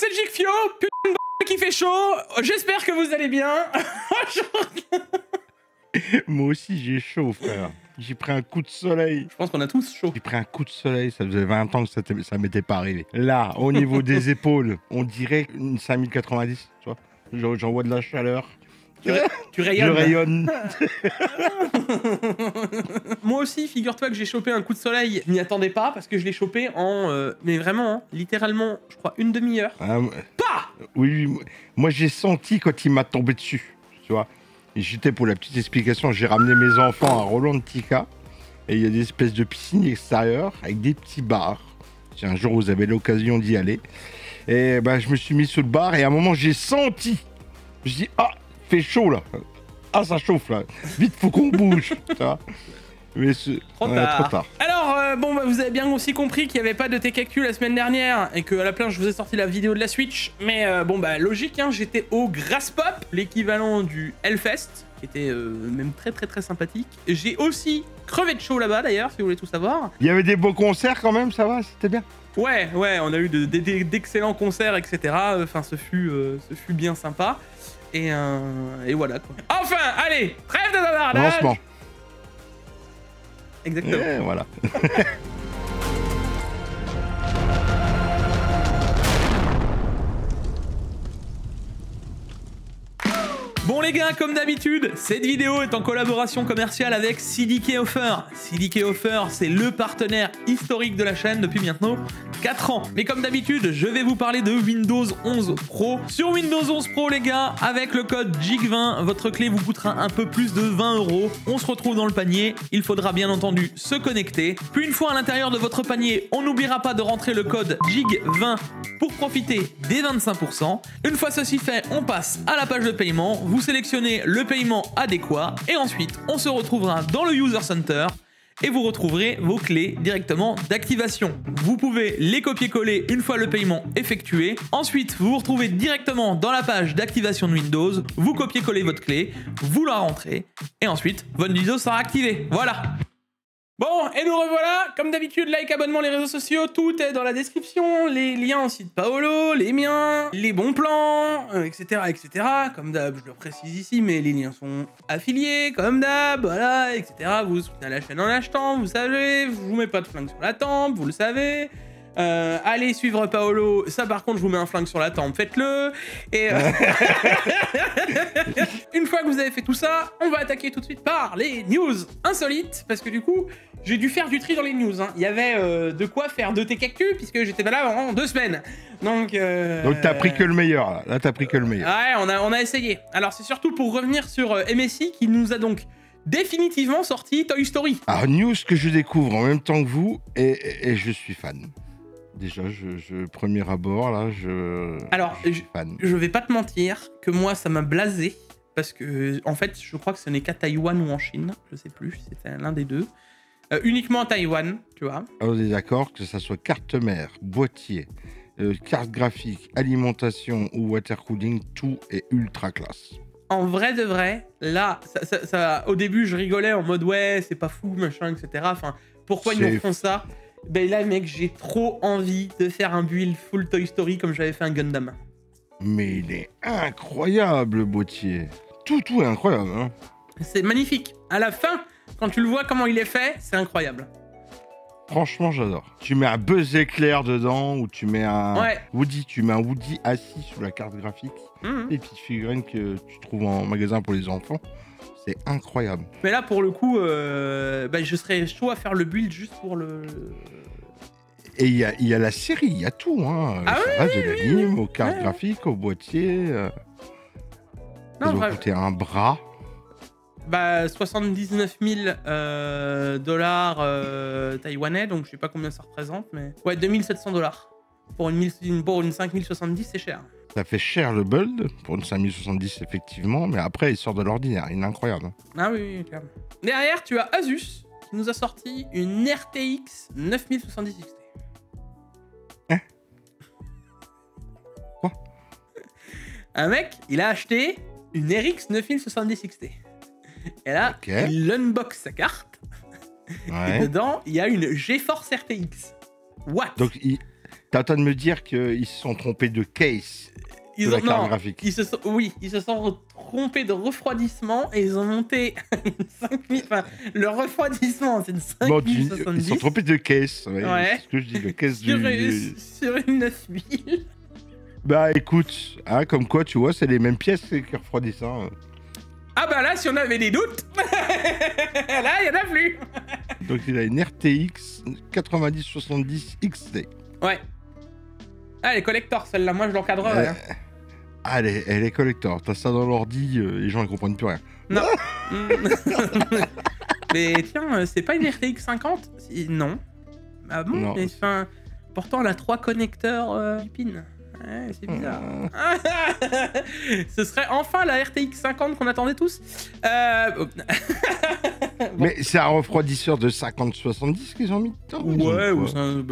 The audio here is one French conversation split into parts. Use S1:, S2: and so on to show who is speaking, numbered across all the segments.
S1: c'est le Gicfio, putain de qui fait chaud. J'espère que vous allez bien.
S2: Moi aussi, j'ai chaud, frère. J'ai pris un coup de soleil.
S1: Je pense qu'on a tous chaud.
S2: J'ai pris un coup de soleil, ça faisait 20 ans que ça m'était pas arrivé. Là, au niveau des épaules, on dirait une 5090, tu vois. J'envoie de la chaleur.
S1: Tu rayonnes.
S2: Je rayonne.
S1: Moi aussi, figure-toi que j'ai chopé un coup de soleil. Je m'y attendais pas parce que je l'ai chopé en... mais vraiment, hein, littéralement, je crois, une demi-heure. Pas.
S2: Oui, moi j'ai senti quand il m'a tombé dessus, tu vois. Et j'étais, pour la petite explication, j'ai ramené mes enfants à Rolantica. Et il y a des espèces de piscines extérieures avec des petits bars. Si un jour vous avez l'occasion d'y aller. Et bah, je me suis mis sous le bar et à un moment j'ai senti. Je me suis dit, ah, fait chaud là. Ah, ça chauffe là. Vite, faut qu'on bouge. Tu vois. Mais
S1: trop tard. Alors, bon, bah, vous avez bien aussi compris qu'il n'y avait pas de TKQ la semaine dernière et qu'à la place, je vous ai sorti la vidéo de la Switch. Mais bon, bah, logique, hein, j'étais au Graspop, l'équivalent du Hellfest, qui était même très sympathique. J'ai aussi crevé de chaud là-bas, d'ailleurs, si vous voulez tout savoir.
S2: Il y avait des beaux concerts quand même, ça va, c'était bien.
S1: Ouais, on a eu d'excellents concerts, etc. Enfin, ce fut bien sympa. Et voilà, quoi. Enfin, allez, trêve de bavardage.
S2: Lancement.
S1: Exactement.
S2: Et voilà.
S1: Bon les gars, comme d'habitude, cette vidéo est en collaboration commerciale avec CDK Offer. CDK Offer, c'est le partenaire historique de la chaîne depuis maintenant 4 ans. Mais comme d'habitude, je vais vous parler de Windows 11 Pro. Sur Windows 11 Pro, les gars, avec le code JIG20, votre clé vous coûtera un peu plus de 20 €. On se retrouve dans le panier. Il faudra bien entendu se connecter. Puis une fois à l'intérieur de votre panier, on n'oubliera pas de rentrer le code JIG20 pour profiter des 25%. Une fois ceci fait, on passe à la page de paiement. Vous sélectionnez le paiement adéquat et ensuite on se retrouvera dans le User Center et vous retrouverez vos clés directement d'activation. Vous pouvez les copier-coller une fois le paiement effectué. Ensuite, vous vous retrouvez directement dans la page d'activation de Windows. Vous copiez-collez votre clé, vous la rentrez et ensuite votre Windows sera activé. Voilà. Bon, et nous revoilà, comme d'habitude, like, abonnement, les réseaux sociaux, tout est dans la description, les liens aussi de Paolo, les miens, les bons plans, etc., etc. Comme d'hab, je le précise ici, mais les liens sont affiliés, comme d'hab, voilà, etc. Vous soutenez la chaîne en achetant, vous savez, je vous mets pas de flingue sur la tempe, vous le savez. Allez suivre Paolo, ça par contre je vous mets un flingue sur la tempe, faites-le. Et une fois que vous avez fait tout ça, on va attaquer tout de suite par les news insolites, parce que du coup j'ai dû faire du tri dans les news, hein. Il y avait de quoi faire de TKQ puisque j'étais malade pendant 2 semaines. Donc
S2: t'as pris que le meilleur là t'as pris que le meilleur.
S1: Ouais, on a essayé. Alors c'est surtout pour revenir sur MSI qui nous a donc définitivement sorti Toy Story.
S2: Alors news que je découvre en même temps que vous et je suis fan. Déjà, premier abord, là,
S1: Alors,
S2: je suis fan.
S1: Je vais pas te mentir que moi, ça m'a blasé. Parce que, en fait, je crois que ce n'est qu'à Taïwan ou en Chine. Je sais plus, c'était l'un des deux. Uniquement à Taïwan, tu vois.
S2: On est d'accord que ça soit carte mère, boîtier, carte graphique, alimentation ou water cooling, tout est ultra classe.
S1: En vrai de vrai, là, au début, je rigolais en mode ouais, c'est pas fou, machin, etc. Enfin, pourquoi ils nous font ça? Ben là, mec, j'ai trop envie de faire un build full Toy Story comme j'avais fait un Gundam.
S2: Mais il est incroyable, le boîtier. Tout est incroyable, hein.
S1: C'est magnifique. À la fin, quand tu le vois comment il est fait, c'est incroyable.
S2: Franchement, j'adore. Tu mets un Buzz Éclair dedans ou tu mets un Woody. Tu mets un Woody assis sous la carte graphique. Les petites figurines que tu trouves en magasin pour les enfants. C'est incroyable.
S1: Mais là, pour le coup, je serais chaud à faire le build juste pour le...
S2: Et il y a la série, il y a tout. Hein.
S1: Ah
S2: ça va de l'anime, aux cartes graphiques, au boîtier. Ça doit coûter un bras.
S1: 79 000 $ taïwanais, donc je sais pas combien ça représente, mais... Ouais, 2700 $. Pour une 5070, c'est cher.
S2: Ça fait cher le build, pour une 5070 effectivement, mais après il sort de l'ordinaire, il est incroyable.
S1: Ah oui, clairement. Derrière, tu as Asus, qui nous a sorti une RTX 9070 XT.
S2: Hein? Quoi?
S1: Un mec, il a acheté une RX 9070 XT. Et là, il unbox sa carte. Et dedans, il y a une GeForce RTX. What?
S2: Donc T'es en train de me dire qu'ils se sont trompés de case de la carte graphique.
S1: Ils se sont trompés de refroidissement et ils ont monté une 5000... Enfin, le refroidissement, c'est une 5070.
S2: Ils se sont trompés de case. Ouais. C'est ce que je dis, le case
S1: sur une 9000.
S2: Bah écoute, hein, comme quoi, tu vois, c'est les mêmes pièces qui refroidissent. Hein.
S1: Ah bah là, si on avait des doutes, là, il y en a plus.
S2: Donc il a une RTX 9070 XT.
S1: Ouais. Ah, elle est collector, celle-là. Moi, je l'encadrerais. Hein.
S2: Ah, elle est collector. T'as ça dans l'ordi, les gens ils comprennent plus rien.
S1: Non. Mais tiens, c'est pas une RTX 50 ? Non. Ah bon non. Mais enfin, pourtant, elle a 3 connecteurs pin. Ouais, c'est bizarre. Ce serait enfin la RTX 50 qu'on attendait tous. Bon.
S2: Mais c'est un refroidisseur de 50-70 qu'ils ont mis dedans.
S1: Ouais, ou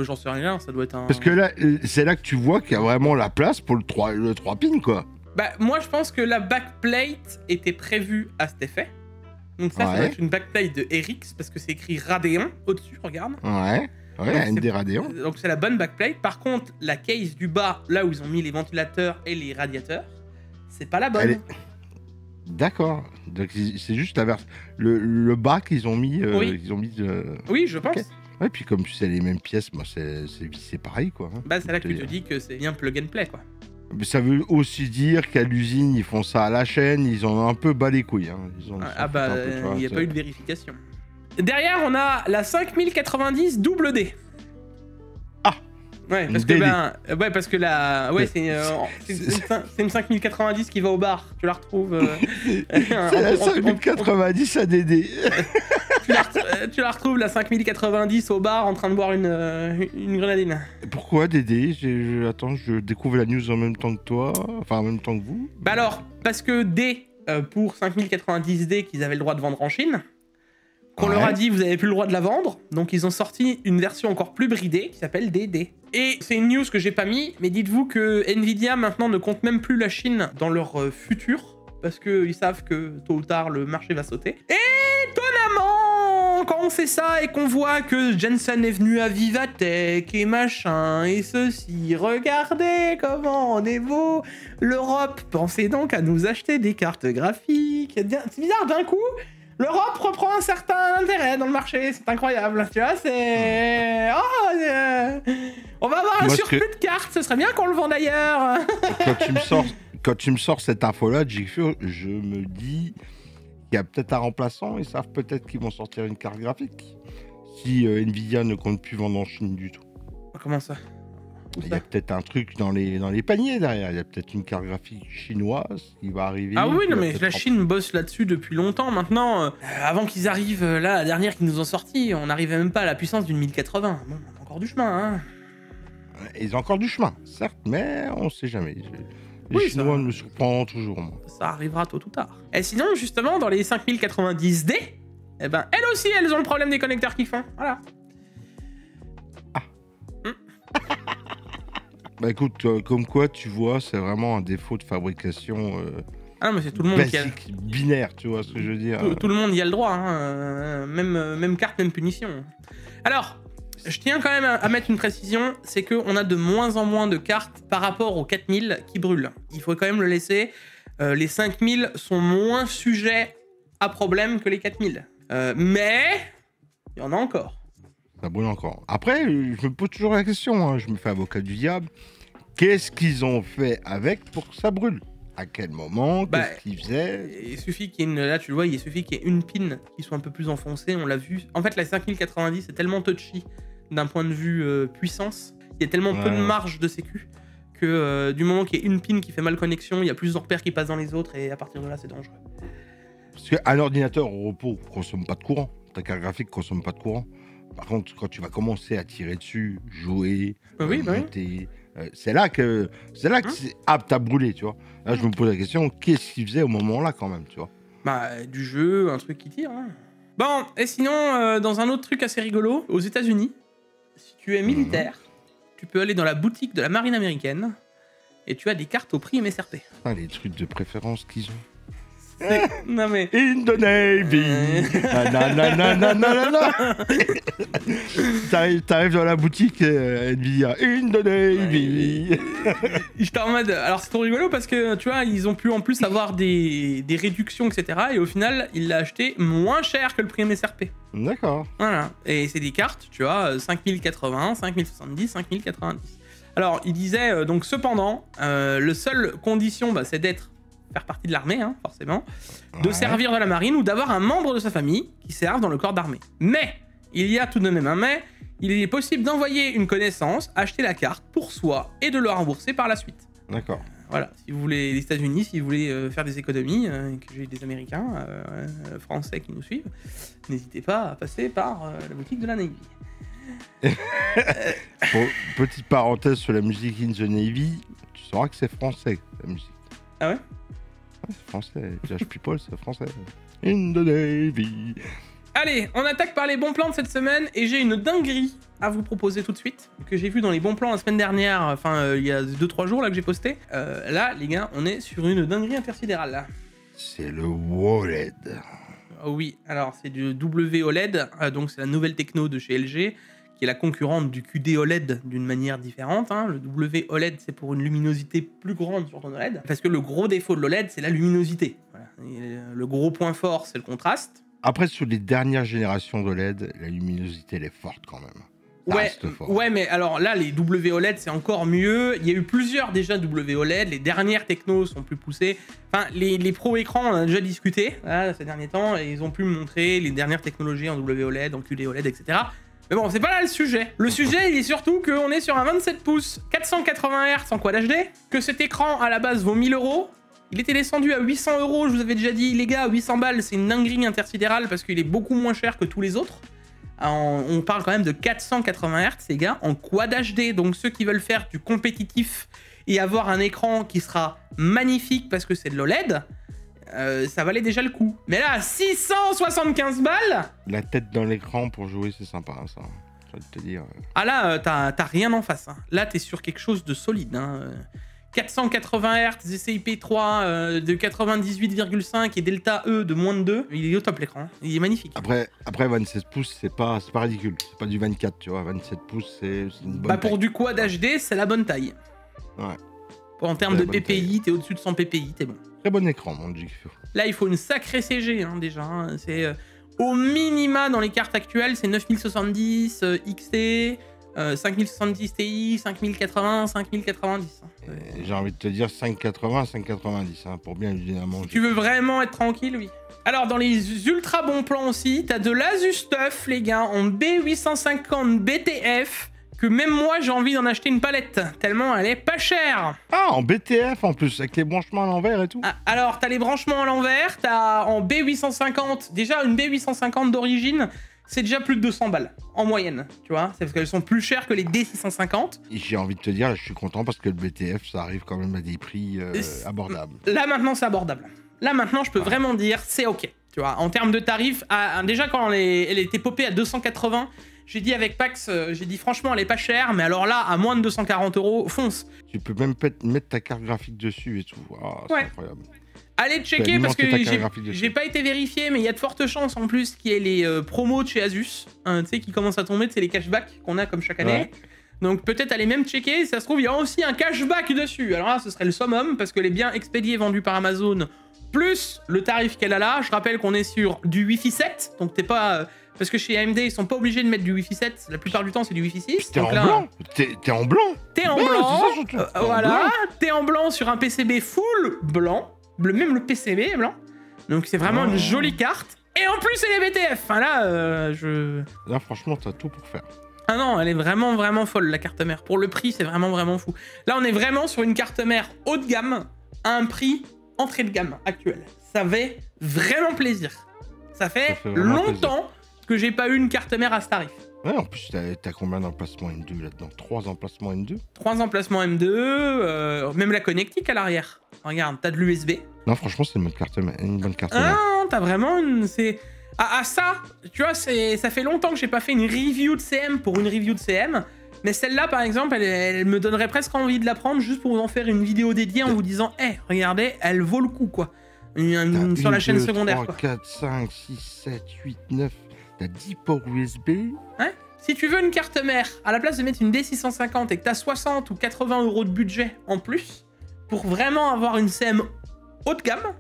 S1: j'en sais rien, ça doit être un...
S2: Parce que là, c'est là que tu vois qu'il y a vraiment la place pour le 3 pin, quoi.
S1: Bah, moi, je pense que la backplate était prévue à cet effet. Donc ça doit être une backplate de RX, parce que c'est écrit Radeon au-dessus, regarde.
S2: Ouais, AMD Radeon.
S1: Donc c'est la bonne backplate. Par contre, la case du bas, là où ils ont mis les ventilateurs et les radiateurs, c'est pas la bonne.
S2: D'accord. Donc c'est juste le bas qu'ils ont mis.
S1: Oui, je pense. Okay.
S2: Ouais, puis comme tu sais les mêmes pièces, bah, c'est pareil, quoi. Hein.
S1: Bah c'est là que tu te dis que c'est bien plug and play, quoi.
S2: Mais ça veut aussi dire qu'à l'usine, ils font ça à la chaîne, ils en ont un peu bas les couilles. Hein.
S1: Il n'y a pas eu de vérification. Derrière, on a la 5090 double D.
S2: Ah.
S1: Ouais, parce que la... Ouais, c'est une 5090 qui va au bar. Tu la retrouves...
S2: c'est la 5090 à DD.
S1: tu la retrouves, la 5090 au bar en train de boire une grenadine.
S2: Pourquoi DD? Attends, je découvre la news en même temps que toi. Enfin, en même temps que vous.
S1: Bah alors, parce que D, pour 5090D qu'ils avaient le droit de vendre en Chine... Qu'on leur a dit, vous avez plus le droit de la vendre. Donc, ils ont sorti une version encore plus bridée qui s'appelle DD. Et c'est une news que j'ai pas mis, mais dites-vous que Nvidia, maintenant, ne compte même plus la Chine dans leur futur. Parce qu'ils savent que, tôt ou tard, le marché va sauter. Et étonnamment, quand on fait ça et qu'on voit que Jensen est venu à Vivatech et machin, et ceci, regardez comment on est beau. L'Europe, pensez donc à nous acheter des cartes graphiques. C'est bizarre, d'un coup... L'Europe reprend un certain intérêt dans le marché, c'est incroyable, tu vois, c'est... On va avoir un surplus de cartes, ce serait bien qu'on le vende ailleurs.
S2: Quand tu me sors cette info-là, GFU, je me dis qu'il y a peut-être un remplaçant, ils savent peut-être qu'ils vont sortir une carte graphique, si Nvidia ne compte plus vendre en Chine du tout.
S1: Comment ça ?
S2: Il y a peut-être un truc dans les paniers derrière. Il y a peut-être une carte graphique chinoise qui va arriver.
S1: Ah oui, non, mais la Chine bosse là-dessus depuis longtemps. Maintenant, avant qu'ils arrivent, là, la dernière qu'ils nous ont sorti, on n'arrivait même pas à la puissance d'une 1080. Bon, on a encore du chemin, hein.
S2: Ils ont encore du chemin, certes, mais on sait jamais. Les Chinois me surprennent toujours, moi.
S1: Ça arrivera tôt ou tard. Et sinon, justement, dans les 5090D, eh ben, elles aussi, elles ont le problème des connecteurs qu'ils font. Voilà.
S2: Bah écoute, comme quoi, tu vois, c'est vraiment un défaut de fabrication
S1: ah non, mais c'est tout le monde
S2: basique, qui a... binaire, tu vois ce que je veux dire.
S1: Tout le monde y a le droit, hein. Même carte, même punition. Alors, je tiens quand même à mettre une précision, c'est qu'on a de moins en moins de cartes par rapport aux 4000 qui brûlent. Il faut quand même le laisser. Les 5000 sont moins sujets à problème que les 4000. Mais, il y en a encore.
S2: Ça brûle encore. Après, je me pose toujours la question, hein, je me fais avocat du diable. Qu'est-ce qu'ils ont fait avec pour que ça brûle? À quel moment? Qu'est-ce qu'ils faisaient?
S1: Il suffit qu'il y ait une... Là, tu le vois, il suffit qu'il y ait une pin qui soit un peu plus enfoncée, on l'a vu. En fait, la 5090 est tellement touchy d'un point de vue puissance. Il y a tellement peu de marge de sécu que du moment qu'il y a une pin qui fait mal connexion, il y a plusieurs repères qui passent dans les autres et à partir de là, c'est dangereux.
S2: Parce qu'un ordinateur au repos ne consomme pas de courant. Ta carte graphique ne consomme pas de courant. Par contre, quand tu vas commencer à tirer dessus, jouer, monter, c'est là que c'est apte à brûler, tu vois. Là, je me pose la question, qu'est-ce qu'il faisait au moment-là, quand même, tu vois?
S1: Bah, du jeu, un truc qui tire. Hein. Bon, et sinon, dans un autre truc assez rigolo, aux États-Unis, si tu es militaire, tu peux aller dans la boutique de la marine américaine et tu as des cartes au prix MSRP.
S2: Ah, les trucs de préférence qu'ils ont.
S1: Non mais...
S2: In the Navy. T'arrives dans la boutique Nvidia. In the Navy.
S1: J'étais en mode... Alors c'est trop rigolo parce que tu vois, ils ont pu en plus avoir des réductions, etc. Et au final, il l'a acheté moins cher que le prix MSRP.
S2: D'accord.
S1: Voilà. Et c'est des cartes, tu vois, 5080, 5070, 5090. Alors, il disait, donc cependant, le seule condition, bah, c'est faire partie de l'armée, hein, forcément, de servir dans la marine ou d'avoir un membre de sa famille qui serve dans le corps d'armée. Mais, il y a tout de même un mais, il est possible d'envoyer une connaissance, acheter la carte pour soi et de le rembourser par la suite.
S2: D'accord.
S1: Voilà, si vous voulez, les États-Unis, si vous voulez faire des économies, que j'ai des Américains, Français qui nous suivent, n'hésitez pas à passer par la boutique de la Navy.
S2: Petite parenthèse sur la musique In the Navy, tu sauras que c'est français la musique.
S1: Ah ouais?
S2: Ouais, c'est français. Jazz People, c'est français. In the Navy.
S1: Allez, on attaque par les bons plans de cette semaine et j'ai une dinguerie à vous proposer tout de suite que j'ai vu dans les bons plans la semaine dernière, enfin il y a 2-3 jours là que j'ai posté. Là, les gars, on est sur une dinguerie intersidérale là.
S2: C'est le OLED.
S1: Oh oui, alors c'est du WOLED, donc c'est la nouvelle techno de chez LG, qui est la concurrente du QD OLED d'une manière différente. Hein. Le WOLED, c'est pour une luminosité plus grande sur ton OLED, parce que le gros défaut de l'OLED, c'est la luminosité. Voilà. Le gros point fort, c'est le contraste.
S2: Après, sur les dernières générations d'OLED, la luminosité, elle est forte quand même.
S1: Ouais, mais alors là, les WOLED, c'est encore mieux. Il y a eu plusieurs déjà WOLED. Les dernières technos sont plus poussées. Enfin, les pro écrans, on en a déjà discuté là, ces derniers temps, et ils ont pu montrer les dernières technologies en WOLED, en QD OLED, etc. Mais bon, c'est pas là le sujet. Le sujet, il est surtout qu'on est sur un 27 pouces, 480 Hz en Quad HD, que cet écran, à la base, vaut 1000 €. Il était descendu à 800 €, je vous avais déjà dit, les gars, 800 balles, c'est une dinguerie intersidérale parce qu'il est beaucoup moins cher que tous les autres. On parle quand même de 480 Hz, les gars, en Quad HD. Donc ceux qui veulent faire du compétitif et avoir un écran qui sera magnifique parce que c'est de l'OLED, ça valait déjà le coup. Mais là, 675 balles.
S2: La tête dans l'écran pour jouer, c'est sympa, ça. Je vais te dire.
S1: Ah là, t'as rien en face. Hein. Là, t'es sur quelque chose de solide. Hein. 480 Hz, DCI-P 3 de 98,5 et Delta E de moins de 2. Il est au top l'écran. Il est magnifique.
S2: Après 27 pouces, c'est pas ridicule. C'est pas du 24, tu vois. 27 pouces, c'est une bonne taille.
S1: Pour du Quad HD, c'est la bonne taille.
S2: Ouais.
S1: En termes de PPI, t'es au-dessus de 100 PPI, t'es bon.
S2: Très bon écran, mon Dieu.
S1: Là, il faut une sacrée CG, hein, déjà. Hein. C'est au minima dans les cartes actuelles, c'est 9070 XT, 5070 Ti, 5080, 5090. Hein.
S2: J'ai envie de te dire 580, 590, hein, pour bien lui manger.
S1: Si tu veux vraiment être tranquille, oui. Alors, dans les ultra bons plans aussi, t'as de l'Asus Stuff, les gars, en B850 BTF, que même moi, j'ai envie d'en acheter une palette, tellement elle est pas chère.
S2: Ah, en BTF en plus, avec les branchements à l'envers et tout.
S1: Ah, alors, t'as les branchements à l'envers, t'as en B850, déjà une B850 d'origine, c'est déjà plus de 200 balles, en moyenne, tu vois. C'est parce qu'elles sont plus chères que les D650.
S2: Et j'ai envie de te dire, je suis content parce que le BTF, ça arrive quand même à des prix abordables.
S1: Là, maintenant, c'est abordable. Là, maintenant, je peux vraiment dire, c'est OK, tu vois. En termes de tarifs, déjà, quand elle était popée à 280, j'ai dit avec Pax, j'ai dit franchement, elle est pas chère, mais alors là, à moins de 240 €, fonce.
S2: Tu peux même mettre ta carte graphique dessus et tout. Oh, c'est incroyable.
S1: Allez checker parce que j'ai pas été vérifié, mais il y a de fortes chances en plus qu'il y ait les promos de chez Asus, hein, tu sais, qui commencent à tomber, c'est les cashbacks qu'on a comme chaque année. Ouais. Donc peut-être aller même checker, si ça se trouve, il y a aussi un cashback dessus. Alors là, ce serait le summum, parce que les biens expédiés vendus par Amazon, plus le tarif qu'elle a là, je rappelle qu'on est sur du Wi-Fi 7, donc t'es pas... parce que chez AMD, ils sont pas obligés de mettre du Wi-Fi 7, la plupart du temps, c'est du Wi-Fi 6.
S2: T'es en blanc. T'es en blanc.
S1: T'es en blanc, voilà, t'es en blanc sur un PCB full blanc, même le PCB est blanc. Donc c'est vraiment une jolie carte. Et en plus, c'est les BTF. Enfin là,
S2: Là, franchement, t'as tout pour faire.
S1: Ah non, elle est vraiment, vraiment folle, la carte mère. Pour le prix, c'est vraiment, vraiment fou. Là, on est vraiment sur une carte mère haut de gamme à un prix entrée de gamme actuel. Ça fait vraiment plaisir. Ça fait longtemps que j'ai pas eu une carte mère à ce tarif.
S2: Ouais, en plus, t'as combien d'emplacements M2 là-dedans? 3 emplacements M2?
S1: 3 emplacements M2, même la connectique à l'arrière. Regarde, t'as de l'USB.
S2: Non, franchement, c'est une bonne carte mère.
S1: Ah, t'as vraiment une... ça, tu vois, ça fait longtemps que j'ai pas fait une review de CM pour une review de CM. Mais celle-là, par exemple, elle me donnerait presque envie de la prendre juste pour vous en faire une vidéo dédiée en vous disant « Hey, regardez, elle vaut le coup, quoi ». sur la chaîne secondaire.
S2: 3,
S1: Quoi.
S2: 4, 5, 6, 7, 8, 9. T'as 10 ports USB.
S1: Ouais. Si tu veux une carte mère, à la place de mettre une D650 et que t'as 60 ou 80 euros de budget en plus, pour vraiment avoir une CM haut de gamme,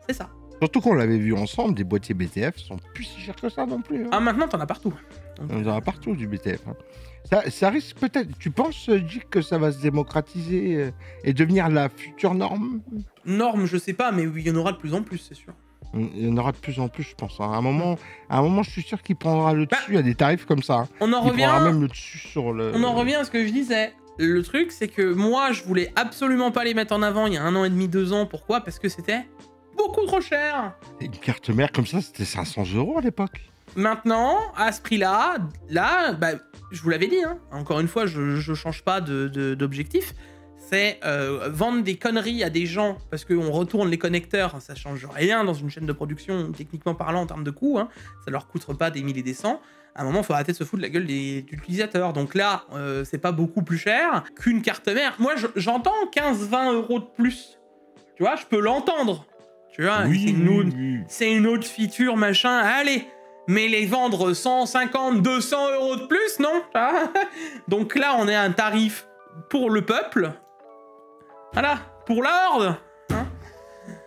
S1: c'est ça.
S2: Surtout qu'on l'avait vu ensemble, des boîtiers BTF sont plus si chers que ça non plus. Hein.
S1: Ah, maintenant t'en as partout.
S2: On en a partout du BTF. Hein. Ça risque peut-être. Tu penses, Dick, que ça va se démocratiser et devenir la future norme?
S1: Norme, je sais pas, mais oui, il y en aura de plus en plus, c'est sûr.
S2: Il y en aura de plus en plus, je pense. Hein. À un moment, je suis sûr qu'il prendra le dessus à des tarifs comme ça. Hein.
S1: On en
S2: il
S1: revient.
S2: prendra même le dessus sur le.
S1: On en revient à ce que je disais. Le truc, c'est que moi, je voulais absolument pas les mettre en avant il y a 1 an et demi, 2 ans. Pourquoi? Parce que c'était beaucoup trop cher.
S2: Une carte mère comme ça, c'était 500 € à l'époque.
S1: Maintenant, à ce prix-là, bah, je vous l'avais dit, hein. Encore une fois, je change pas d'objectif. C'est vendre des conneries à des gens parce qu'on retourne les connecteurs, ça change rien dans une chaîne de production, techniquement parlant, en termes de coûts, hein. Ça leur coûte pas des milliers et des cents. À un moment, il faut arrêter de se foutre de la gueule des utilisateurs. Donc là, c'est pas beaucoup plus cher qu'une carte mère. Moi, j'entends 15-20 € de plus. Tu vois, je peux l'entendre. Tu vois,
S2: Oui,
S1: c'est une autre feature, machin. Allez, mais les vendre 150, 200 € de plus, non? Donc là, on est à un tarif pour le peuple. Voilà, pour la horde. Hein.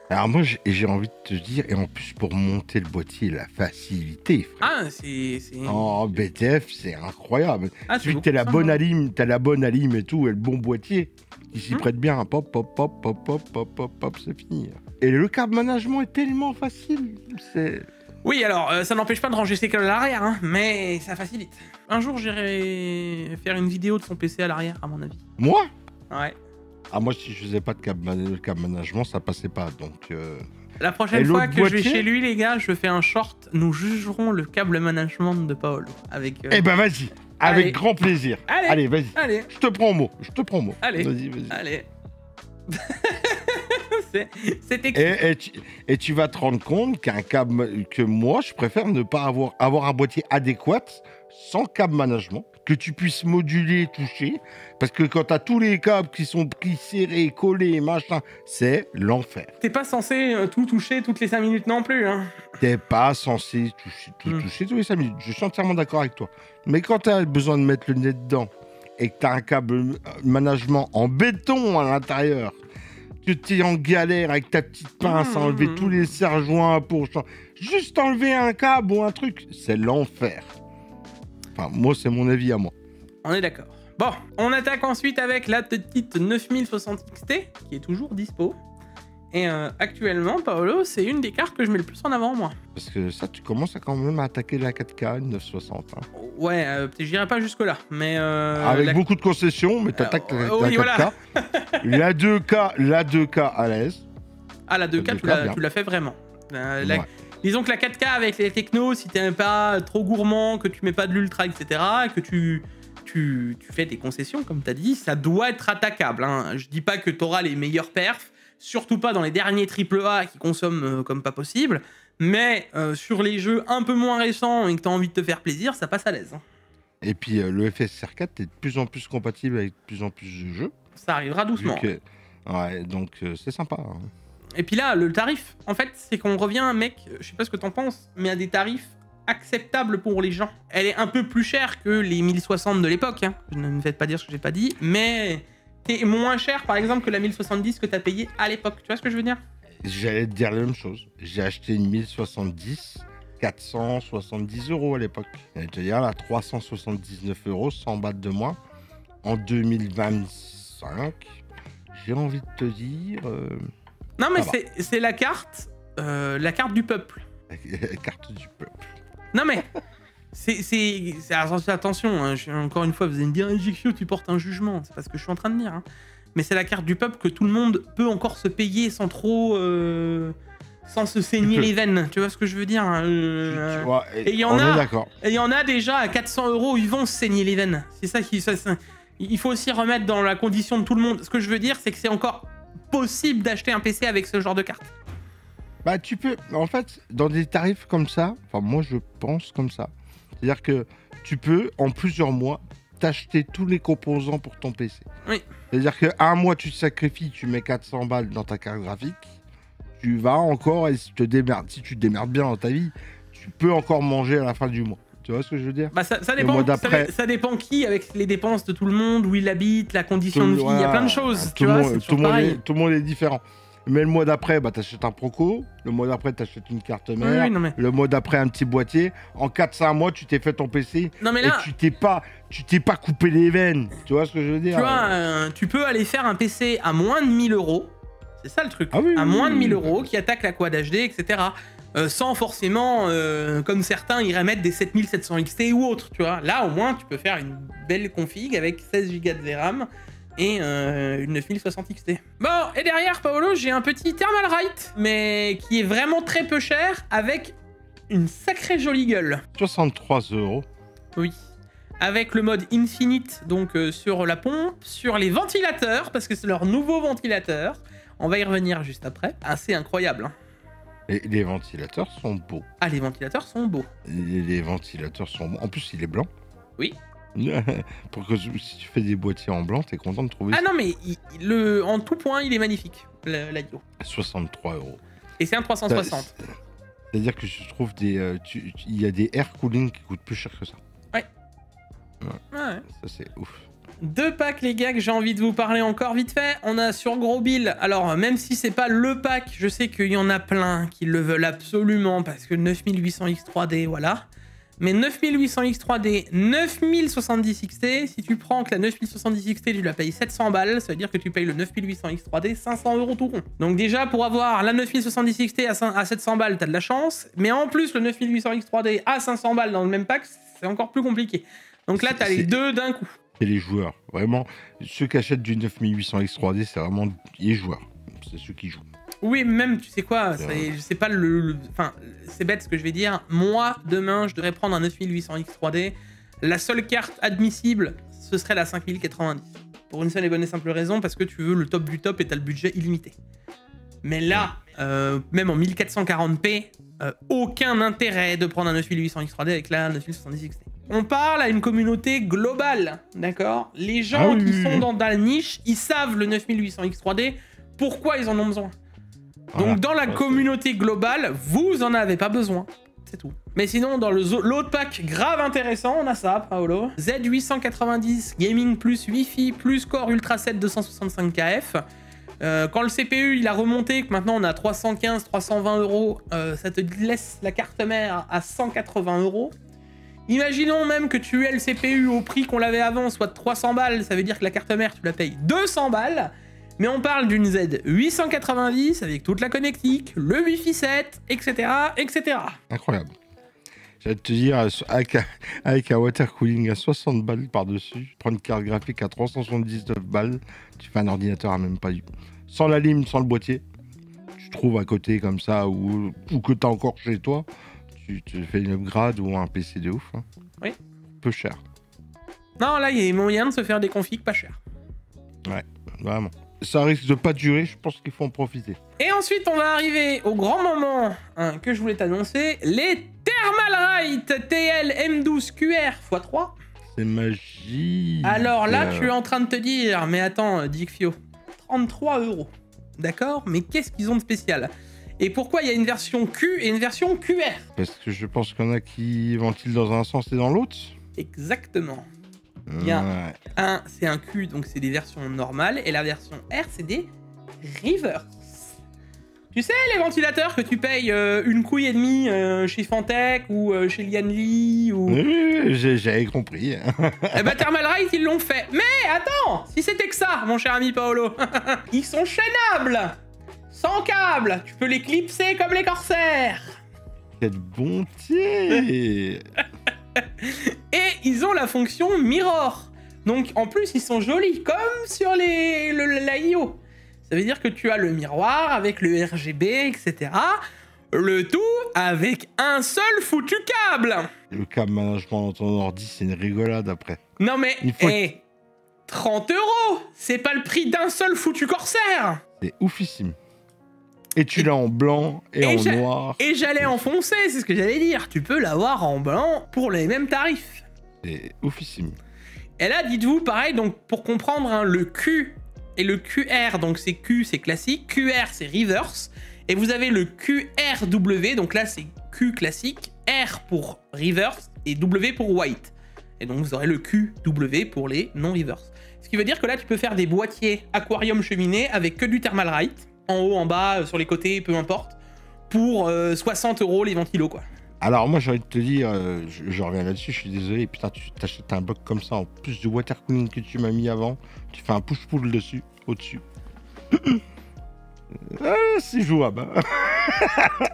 S2: Alors moi, j'ai envie de te dire, et en plus pour monter le boîtier, la facilité, frère.
S1: Ah, c'est...
S2: Oh, BTF, c'est incroyable.
S1: Ah,
S2: Vu que t'as la bonne alim, et tout, et le bon boîtier, qui s'y prête bien. Pop, pop, pop, pop, pop, pop, pop, pop, c'est fini. Et le câble management est tellement facile. C'est...
S1: Oui, alors, ça n'empêche pas de ranger ses câbles à l'arrière, hein, mais ça facilite. Un jour, j'irai faire une vidéo de son PC à l'arrière, à mon avis.
S2: Moi?
S1: Ouais.
S2: Ah, moi, si je faisais pas de câble management, ça passait pas, donc...
S1: La prochaine fois que je vais chez lui, les gars, je fais un short. Nous jugerons le câble management de Paolo. Avec,
S2: Eh ben, vas-y. Avec grand plaisir. Allez, vas-y.
S1: Allez.
S2: Je te prends au mot.
S1: Allez.
S2: Vas-y.
S1: Allez. C'est écrit.
S2: Et tu vas te rendre compte qu'un câble... Que moi, je préfère ne pas avoir un boîtier adéquat sans câble management. Que tu puisses moduler, toucher. Parce que quand t'as tous les câbles qui sont pris, serrés, collés, machin, c'est l'enfer.
S1: T'es pas censé tout toucher toutes les 5 minutes non plus, hein.
S2: T'es pas censé toucher tous les 5 minutes. Je suis entièrement d'accord avec toi. Mais quand t'as besoin de mettre le nez dedans et que t'as un câble management en béton à l'intérieur, que t'es en galère avec ta petite pince à enlever tous les serre-joints pour juste enlever un câble ou un truc, c'est l'enfer. Enfin, moi, c'est mon avis à moi.
S1: On est d'accord. Bon, on attaque ensuite avec la petite 9060 XT, qui est toujours dispo. Et actuellement, Paolo, c'est une des cartes que je mets le plus en avant, moi.
S2: Parce que ça, tu commences à quand même à attaquer la 4K, une 960. Hein.
S1: Ouais, j'irai pas jusque-là, mais...
S2: avec beaucoup de concessions, mais t'attaques la 4K.
S1: Voilà.
S2: la 2K à l'aise.
S1: Ah, la 2K, tu l'as fait vraiment.
S2: Ouais.
S1: Disons que la 4K avec les technos, si t'es pas trop gourmand, que tu mets pas de l'ultra, etc., que tu fais des concessions, comme t'as dit, ça doit être attaquable. Hein. Je dis pas que t'auras les meilleurs perfs, surtout pas dans les derniers AAA qui consomment comme pas possible, mais sur les jeux un peu moins récents et que t'as envie de te faire plaisir, ça passe à l'aise. Hein.
S2: Et puis le FSR4 est de plus en plus compatible avec de plus en plus de jeux.
S1: Ça arrivera doucement.
S2: Ouais, donc c'est sympa. Hein.
S1: Et puis là, le tarif, en fait, c'est qu'on revient, mec, je sais pas ce que t'en penses, mais à des tarifs acceptables pour les gens. Elle est un peu plus chère que les 1060 de l'époque, hein. Ne me faites pas dire ce que j'ai pas dit, mais t'es moins cher, par exemple, que la 1070 que t'as payé à l'époque. Tu vois ce que je veux dire?
S2: J'allais te dire la même chose. J'ai acheté une 1070, 470 € à l'époque. J'allais te dire, là, 379 €, 100 bahts de moins. En 2025, j'ai envie de te dire...
S1: Non, mais c'est la carte du peuple.
S2: La carte du peuple.
S1: Non, mais attention, hein, encore une fois, vous allez me dire, Injection, tu portes un jugement. C'est pas ce que je suis en train de dire. Hein. Mais c'est la carte du peuple que tout le monde peut encore se payer sans trop... sans se saigner les veines. Tu vois ce que je veux dire?
S2: Tu vois,
S1: et il y en a, et il y en a déjà à 400 €, ils vont se saigner les veines. C'est ça qui... il faut aussi remettre dans la condition de tout le monde. Ce que je veux dire, c'est que c'est encore... possible d'acheter un PC avec ce genre de carte.
S2: Bah tu peux, en fait, dans des tarifs comme ça, enfin moi je pense comme ça, c'est-à-dire que tu peux en plusieurs mois t'acheter tous les composants pour ton PC.
S1: Oui.
S2: C'est-à-dire qu'un mois tu te sacrifies, tu mets 400 balles dans ta carte graphique, tu vas encore, et si tu te démerdes bien dans ta vie, tu peux encore manger à la fin du mois. Tu vois ce que je veux dire?
S1: Bah ça dépend, ça dépend qui, avec les dépenses de tout le monde, où il habite, la condition de vie, il y a plein de choses.
S2: Tout le monde est différent. Mais le mois d'après, bah, t'achètes un Proco. Le mois d'après, t'achètes une carte mère.
S1: Oui,
S2: le mois d'après, un petit boîtier. En 4-5 mois, tu t'es fait ton PC.
S1: Non, mais là...
S2: Et tu t'es pas coupé les veines. Tu vois ce que je veux dire?
S1: Tu vois, tu peux aller faire un PC à moins de 1000 €. C'est ça le truc.
S2: Ah, oui,
S1: à moins de 1000
S2: oui.
S1: € qui attaque la Quad HD, etc. Sans forcément, comme certains iraient mettre des 7700 XT ou autre, tu vois. Là, au moins, tu peux faire une belle config avec 16 Go de VRAM et une 9060 XT. Bon, et derrière, Paolo, j'ai un petit Thermalright, mais qui est vraiment très peu cher, avec une sacrée jolie gueule.
S2: 63 €.
S1: Oui. Avec le mode Infinite, donc sur la pompe, sur les ventilateurs, parce que c'est leur nouveau ventilateur. On va y revenir juste après. Assez incroyable, hein.
S2: Et les ventilateurs sont beaux.
S1: Ah, les ventilateurs sont beaux.
S2: Les ventilateurs sont beaux. En plus, il est blanc.
S1: Oui.
S2: Pour que si tu fais des boîtiers en blanc, t'es content de trouver
S1: Ah non, mais en tout point, il est magnifique, l'Aio.
S2: 63 €.
S1: Et c'est un 360.
S2: C'est-à-dire que je trouve il y a des air cooling qui coûtent plus cher que ça.
S1: Ouais.
S2: Ouais. Ça, c'est ouf.
S1: 2 packs, les gars, que j'ai envie de vous parler encore vite fait. On a sur Gros Bill, alors même si c'est pas le pack, je sais qu'il y en a plein qui le veulent absolument parce que 9800X3D, voilà. Mais 9800X3D, 9070 XT, si tu prends que la 9070 XT, tu la payes 700 balles, ça veut dire que tu payes le 9800X3D 500 € tout rond. Donc déjà, pour avoir la 9070 XT à 700 balles, t'as de la chance. Mais en plus, le 9800X3D à 500 balles dans le même pack, c'est encore plus compliqué. Donc là, t'as les deux d'un coup.
S2: Et les joueurs, vraiment, ceux qui achètent du 9800X3D, c'est vraiment les joueurs. C'est ceux qui jouent.
S1: Oui, même, tu sais quoi, c'est pas Enfin, c'est bête ce que je vais dire. Moi, demain, je devrais prendre un 9800X3D. La seule carte admissible, ce serait la 5090. Pour une seule et bonne et simple raison, parce que tu veux le top du top et t'as le budget illimité. Mais là, même en 1440p, aucun intérêt de prendre un 9800X3D avec la 9070 XT. On parle à une communauté globale, d'accord? Les gens qui sont dans la niche, ils savent le 9800X3D, pourquoi ils en ont besoin. Donc dans la communauté globale, vous en avez pas besoin. C'est tout. Mais sinon, dans l'autre pack grave intéressant, on a ça, Paolo. Z890 Gaming plus Wi-Fi plus Core Ultra 7 265KF. Quand le CPU il a remonté, que maintenant on a 315-320 €, ça te laisse la carte mère à 180 €. Imaginons même que tu aies le CPU au prix qu'on l'avait avant, soit de 300 balles, ça veut dire que la carte mère tu la payes 200 balles. Mais on parle d'une Z890 avec toute la connectique, le Wi-Fi 7, etc., etc.
S2: Incroyable. J'allais te dire, avec un water cooling à 60 balles par-dessus, prends une carte graphique à 379 balles, tu fais un ordinateur à même pas du... Sans la lime, sans le boîtier. Tu trouves à côté comme ça, ou que tu as encore chez toi, tu te fais une upgrade ou un PC de ouf. Hein.
S1: Oui.
S2: Peu cher.
S1: Non, là, il y a moyen de se faire des configs pas chers.
S2: Ouais, vraiment. Ça risque de pas durer, je pense qu'il faut en profiter.
S1: Et ensuite, on va arriver au grand moment que je voulais t'annoncer, les Thermalright TL M12 QR x3.
S2: C'est magique.
S1: Alors là, tu es en train de te dire, mais attends, Dicfio, 33 €. D'accord? Mais qu'est-ce qu'ils ont de spécial? Et pourquoi il y a une version Q et une version QR?
S2: Parce que je pense qu'il y en a qui ventilent dans un sens et dans l'autre.
S1: Exactement. Il y a c'est un Q, donc c'est des versions normales, et la version R, c'est des reverse. Tu sais, les ventilateurs que tu payes une couille et demie chez Fantech ou chez Lianli ou...
S2: Oui, j'avais compris.
S1: Eh ben, Thermalright, ils l'ont fait. Mais attends, si c'était que ça, mon cher ami Paolo, ils sont chaînables, sans câble. Tu peux les clipser comme les corsaires.
S2: Quelle bonté.
S1: Et ils ont la fonction mirror. Donc en plus ils sont jolis, comme sur l'Aio. Ça veut dire que tu as le miroir avec le RGB, etc. Le tout avec un seul foutu câble.
S2: Le câble management dans ton ordi, c'est une rigolade après.
S1: Non mais, 30 €, c'est pas le prix d'un seul foutu corsaire.
S2: C'est oufissime. Et tu l'as en blanc et en noir.
S1: Et j'allais enfoncer, c'est ce que j'allais dire. Tu peux l'avoir en blanc pour les mêmes tarifs.
S2: C'est oufissime.
S1: Et là, dites-vous, pareil, donc pour comprendre, hein, le Q et le QR, donc c'est Q, c'est classique, QR, c'est reverse, Et vous avez le QRW, donc là c'est Q classique, R pour reverse et W pour white. Et donc vous aurez le QW pour les non-reverse. Ce qui veut dire que là tu peux faire des boîtiers aquarium cheminée avec que du Thermalright, en haut, en bas, sur les côtés, peu importe, pour 60 € les ventilos quoi.
S2: Alors moi j'ai envie de te dire, je reviens là-dessus, je suis désolé, putain tu t'achètes un bloc comme ça, en plus du water cooling que tu m'as mis avant, tu fais un push-pull dessus, au-dessus. C'est jouable. Hein.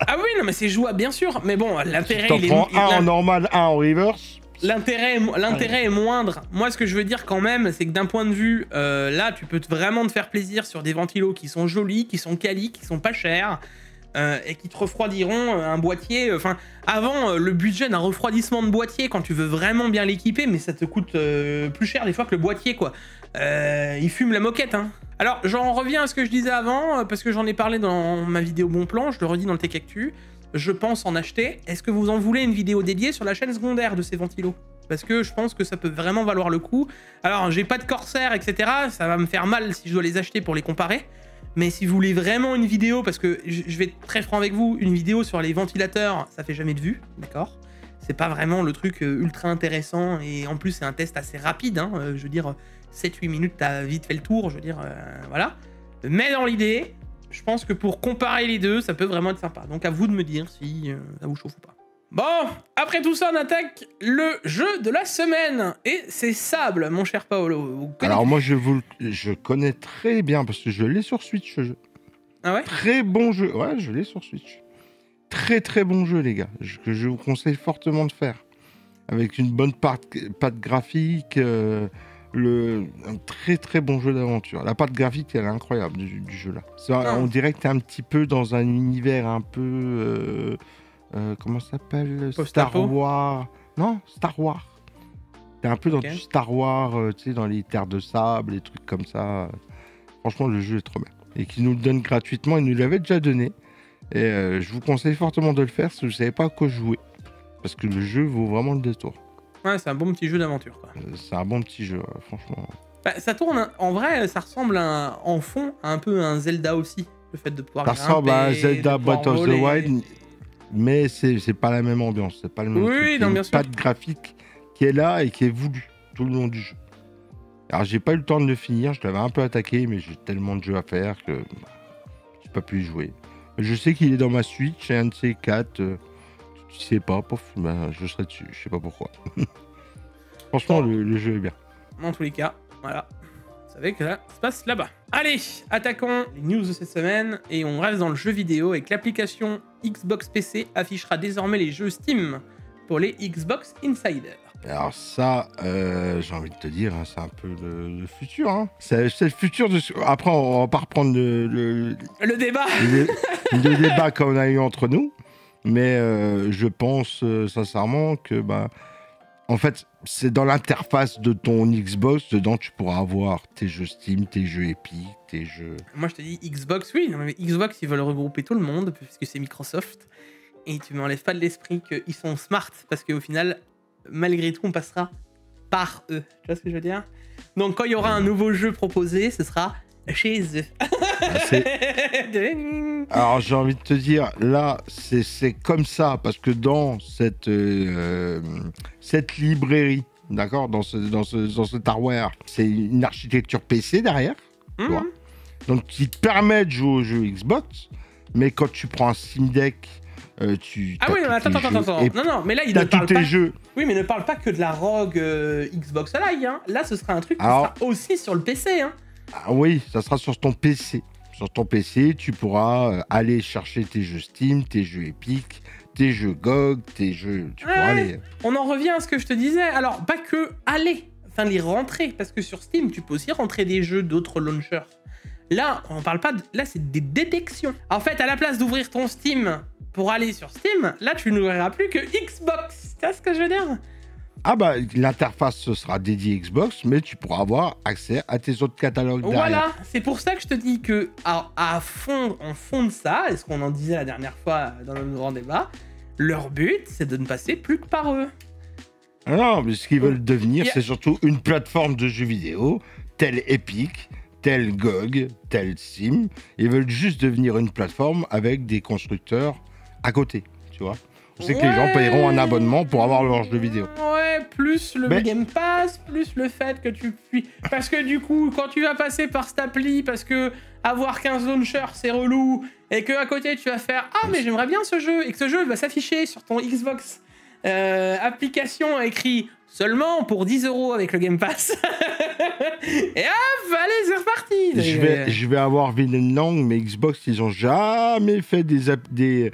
S1: Ah oui, non mais c'est jouable bien sûr, mais bon, l'intérêt
S2: il est... un en normal, un en reverse.
S1: L'intérêt est moindre. Moi, ce que je veux dire quand même, c'est que d'un point de vue, là, tu peux vraiment te faire plaisir sur des ventilos qui sont jolis, qui sont quali, qui sont pas chers, et qui te refroidiront un boîtier. Enfin, avant, le budget d'un refroidissement de boîtier, quand tu veux vraiment bien l'équiper, mais ça te coûte plus cher des fois que le boîtier, quoi. Il fume la moquette, hein. Alors, j'en reviens à ce que je disais avant, parce que j'en ai parlé dans ma vidéo Bon Plan, je le redis dans le Tech Actu. Je pense en acheter. Est-ce que vous en voulez une vidéo dédiée sur la chaîne secondaire de ces ventilos? Parce que je pense que ça peut vraiment valoir le coup. Alors, j'ai pas de Corsair, etc. Ça va me faire mal si je dois les acheter pour les comparer. Mais si vous voulez vraiment une vidéo, parce que je vais être très franc avec vous, une vidéo sur les ventilateurs, ça fait jamais de vue, d'accord? C'est pas vraiment le truc ultra intéressant. Et en plus, c'est un test assez rapide. Hein, je veux dire, 7-8 minutes, t'as vite fait le tour. Je veux dire, voilà. Mais dans l'idée... je pense que pour comparer les deux, ça peut vraiment être sympa. Donc à vous de me dire si ça vous chauffe ou pas. Bon, après tout ça, on attaque le jeu de la semaine. Et c'est Sable, mon cher Paolo.
S2: Alors moi, je connais très bien, parce que je l'ai sur Switch, ce jeu.
S1: Ah ouais?
S2: Très bon jeu. Ouais, je l'ai sur Switch. Très très bon jeu, les gars. Que je vous conseille fortement de faire. Avec une bonne patte graphique... un très très bon jeu d'aventure. La patte graphique, elle est incroyable du jeu là. On dirait que t'es un petit peu dans un univers un peu... comment ça s'appelle? Star Wars. Non, Star Wars. T'es un peu dans du Star Wars, tu sais, dans les terres de sable, des trucs comme ça. Franchement, le jeu est trop bien. Et qui nous le donne gratuitement, il nous l'avait déjà donné. Et je vous conseille fortement de le faire si vous ne savez pas à quoi jouer. Parce que le jeu vaut vraiment le détour.
S1: Ouais, c'est un bon petit jeu d'aventure, quoi.
S2: C'est un bon petit jeu, franchement.
S1: Bah, ça tourne, en vrai, ça ressemble en fond à un peu un Zelda aussi. Le fait de pouvoir
S2: ça ressemble à un Zelda Breath of the Wild, mais c'est pas la même ambiance, c'est pas le même truc.
S1: Oui, non, bien sûr.
S2: Patte graphique qui est là et qui est voulu tout le long du jeu. Alors, j'ai pas eu le temps de le finir, je l'avais un peu attaqué, mais j'ai tellement de jeux à faire que j'ai pas pu y jouer. Je sais qu'il est dans ma Switch, et un de ces 4... tu sais pas, ben, je serai dessus, je sais pas pourquoi. Franchement, le jeu est bien.
S1: En tous les cas, voilà. Vous savez que ça se passe là-bas. Allez, attaquons les news de cette semaine et on reste dans le jeu vidéo avec l'application Xbox PC affichera désormais les jeux Steam pour les Xbox Insider.
S2: Alors ça, j'ai envie de te dire, hein, c'est un peu le futur. Hein. C'est le futur de... Après, on va pas reprendre le
S1: débat.
S2: le débat qu'on a eu entre nous. Mais je pense sincèrement que, bah, en fait, c'est dans l'interface de ton Xbox, dedans tu pourras avoir tes jeux Steam, tes jeux Epic, tes jeux...
S1: Moi je te dis Xbox, oui, non, mais Xbox ils veulent regrouper tout le monde, puisque c'est Microsoft, et tu m'enlèves pas de l'esprit qu'ils sont smart, parce qu'au final, malgré tout, on passera par eux. Tu vois ce que je veux dire? Donc quand il y aura un nouveau jeu proposé, ce sera chez eux.
S2: Alors j'ai envie de te dire, là c'est comme ça, parce que dans cette librairie, d'accord, dans cet hardware, c'est une architecture PC derrière, tu vois, donc qui te permet de jouer aux jeux Xbox, mais quand tu prends un Steam Deck, tu...
S1: Ah oui, non, attends, non, mais là il ne parle pas... jeux. Oui, mais ne parle pas que de la ROG Xbox Live, hein. Là ce sera un truc qui sera aussi sur le PC, hein.
S2: Ah oui, ça sera sur ton PC. Sur ton PC, tu pourras aller chercher tes jeux Steam, tes jeux Epic, tes jeux GOG, tes jeux... Tu pourras aller...
S1: On en revient à ce que je te disais. Alors, pas que aller, enfin les rentrer. Parce que sur Steam, tu peux aussi rentrer des jeux d'autres launchers. Là, on parle pas de... Là, c'est des détections. En fait, à la place d'ouvrir ton Steam pour aller sur Steam, là, tu n'ouvriras plus que Xbox. Tu vois ce que je veux dire?
S2: Ah bah, l'interface, ce sera dédié Xbox, mais tu pourras avoir accès à tes autres catalogues derrière.
S1: Voilà, c'est pour ça que je te dis que en fond de ça, et ce qu'on en disait la dernière fois dans le grand débat, leur but, c'est de ne passer plus que par eux.
S2: Non, mais ce qu'ils veulent devenir, c'est surtout une plateforme de jeux vidéo, telle Epic, tel GOG, tel Steam. Ils veulent juste devenir une plateforme avec des constructeurs à côté, tu vois. On sait que les gens payeront un abonnement pour avoir leur jeu vidéo.
S1: Ouais, plus le Game Pass, plus le fait que tu puisses... Parce que du coup, quand tu vas passer par cette appli, parce que avoir 15 launchers, c'est relou, et que à côté, tu vas faire « Ah, mais j'aimerais bien ce jeu !» et que ce jeu va s'afficher sur ton Xbox application écrit seulement pour 10 € avec le Game Pass. Et hop, allez, c'est reparti.
S2: Je vais avoir vilaine langue, mais Xbox, ils ont jamais fait des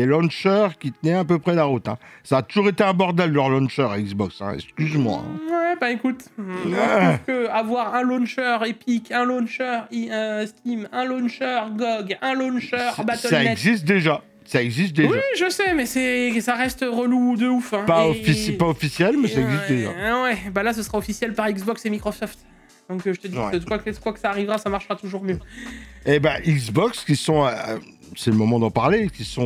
S2: launchers qui tenaient à peu près la route. Hein. Ça a toujours été un bordel, leur launcher Xbox, hein. Excuse-moi. Hein.
S1: Ouais, bah écoute, je trouve que avoir un launcher Epic, un launcher Steam, un launcher GOG, un launcher Battle.net...
S2: Ça existe déjà. Ça existe déjà.
S1: Oui, je sais, mais ça reste relou de ouf. Hein.
S2: Pas officiel, mais ça existe déjà.
S1: Ouais, bah là, ce sera officiel par Xbox et Microsoft. Donc je te dis, quoi que ça arrivera, ça marchera toujours mieux.
S2: Et bah Xbox, qui sont, c'est le moment d'en parler, qu'ils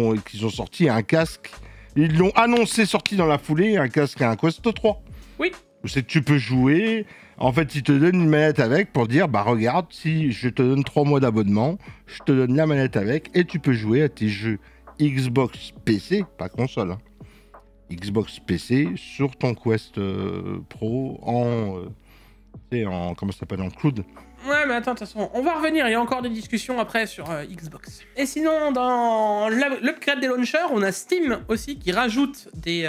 S2: ont sorti un casque. Ils l'ont annoncé sorti dans la foulée, un casque et un Quest 3.
S1: Oui.
S2: C'est que tu peux jouer. En fait, ils te donnent une manette avec pour dire, bah regarde, si je te donne 3 mois d'abonnement, je te donne la manette avec et tu peux jouer à tes jeux Xbox PC, pas console. Hein. Xbox PC sur ton Quest Pro en comment ça s'appelle, en cloud.
S1: Ouais, mais attends, de toute façon, on va revenir, il y a encore des discussions après sur Xbox. Et sinon, dans l'upgrade des launchers, on a Steam aussi qui rajoute des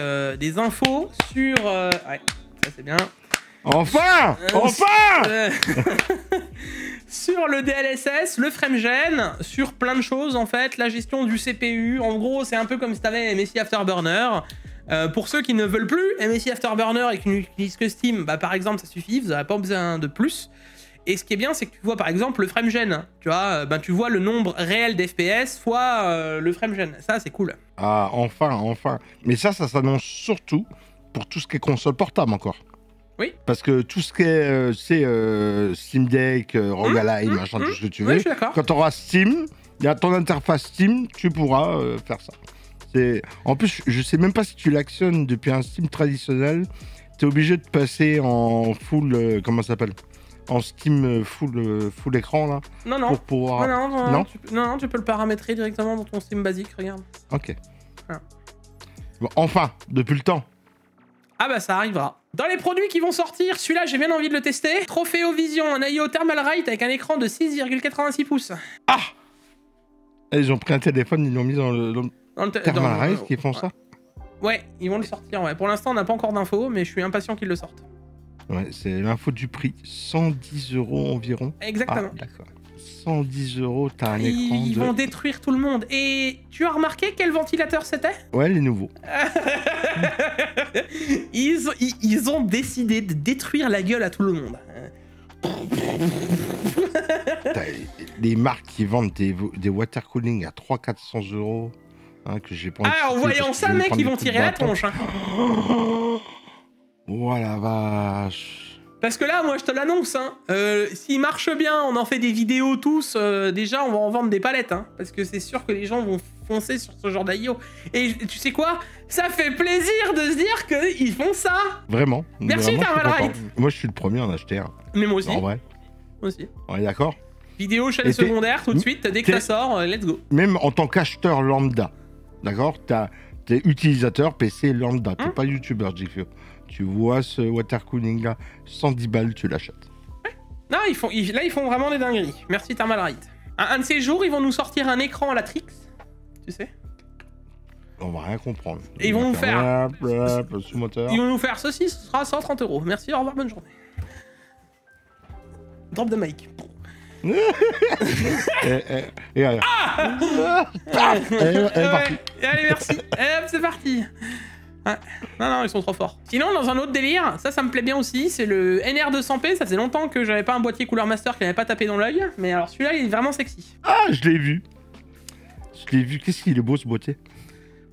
S1: infos sur... ouais, ça c'est bien.
S2: Enfin
S1: Sur le DLSS, le FrameGen, sur plein de choses en fait, la gestion du CPU, en gros c'est un peu comme si t'avais MSI Afterburner. Pour ceux qui ne veulent plus MSI Afterburner et qui n'utilisent que Steam, bah par exemple ça suffit, vous n'aurez pas besoin de plus. Et ce qui est bien, c'est que tu vois par exemple le FrameGen, tu vois, tu vois le nombre réel d'FPS fois le FrameGen, ça c'est cool.
S2: Ah, enfin. Mais ça s'annonce surtout pour tout ce qui est console portable encore.
S1: Oui.
S2: Parce que tout ce qui est Steam Deck, ROG Ally, machin, tout ce que tu veux, quand tu auras Steam, il y a ton interface Steam, tu pourras faire ça. En plus, je sais même pas si tu l'actionnes depuis un Steam traditionnel, tu es obligé de passer en full, comment ça s'appelle, en Steam full écran là.
S1: Non.
S2: Pour pouvoir...
S1: Non, tu peux le paramétrer directement dans ton Steam basique, regarde.
S2: Ok. Ah. Bon, enfin, depuis le temps.
S1: Ah bah ça arrivera. Dans les produits qui vont sortir, celui-là j'ai bien envie de le tester. Trophéo Vision, un IO Thermalright avec un écran de 6,86 pouces.
S2: Ah, ils ont pris un téléphone, ils l'ont mis dans le Thermalright qui font ça.
S1: Ouais, ils vont le sortir. Ouais. Pour l'instant on n'a pas encore d'infos, mais je suis impatient qu'ils le sortent.
S2: Ouais, c'est l'info du prix, 110 € environ.
S1: Exactement.
S2: Ah, d'accord. 110 €, t'as un écran
S1: Ils vont détruire tout le monde. Et tu as remarqué quel ventilateur c'était?
S2: Ouais, les nouveaux.
S1: ils ont décidé de détruire la gueule à tout le monde.
S2: Les marques qui vendent des water cooling à 300-400 €, hein, que j'ai pas...
S1: Ah, en voyant ça, mec, ils vont tirer la tronche. Hein.
S2: Oh la vache.
S1: Parce que là, moi, je te l'annonce, hein, s'il marche bien, on en fait des vidéos tous, déjà, on va en vendre des palettes, hein, parce que c'est sûr que les gens vont foncer sur ce genre d'IO. Et tu sais quoi? Ça fait plaisir de se dire qu'ils font ça.
S2: Vraiment.
S1: Merci, Thermalright.
S2: Moi, je suis le premier à en acheter un.
S1: Mais moi aussi.
S2: En vrai.
S1: Moi aussi.
S2: On est d'accord?
S1: Vidéo, chaîne secondaire, tout de suite, dès que ça sort, let's go.
S2: Même en tant qu'acheteur lambda, d'accord? T'es utilisateur PC lambda, t'es pas youtubeur, GFO. Tu vois ce water cooling là, 110 balles, tu l'achètes.
S1: Non, ils font vraiment des dingueries. Merci Thermalright. Un de ces jours, ils vont nous sortir un écran à la Trix, tu sais.
S2: On va rien comprendre.
S1: Et ils vont nous faire...
S2: sous-moteur.
S1: Ils vont nous faire ceci, ce sera 130 €. Merci, au revoir, bonne journée. Drop the mic.
S2: Et allez.
S1: Allez, merci. Et hop, c'est parti. Ah, non, ils sont trop forts. Sinon, dans un autre délire, ça me plaît bien aussi, c'est le NR200p. Ça faisait longtemps que j'avais pas un boîtier couleur master qui n'avait pas tapé dans l'œil. Mais alors celui-là, il est vraiment sexy.
S2: Ah, je l'ai vu. Qu'est-ce qu'il est beau ce boîtier.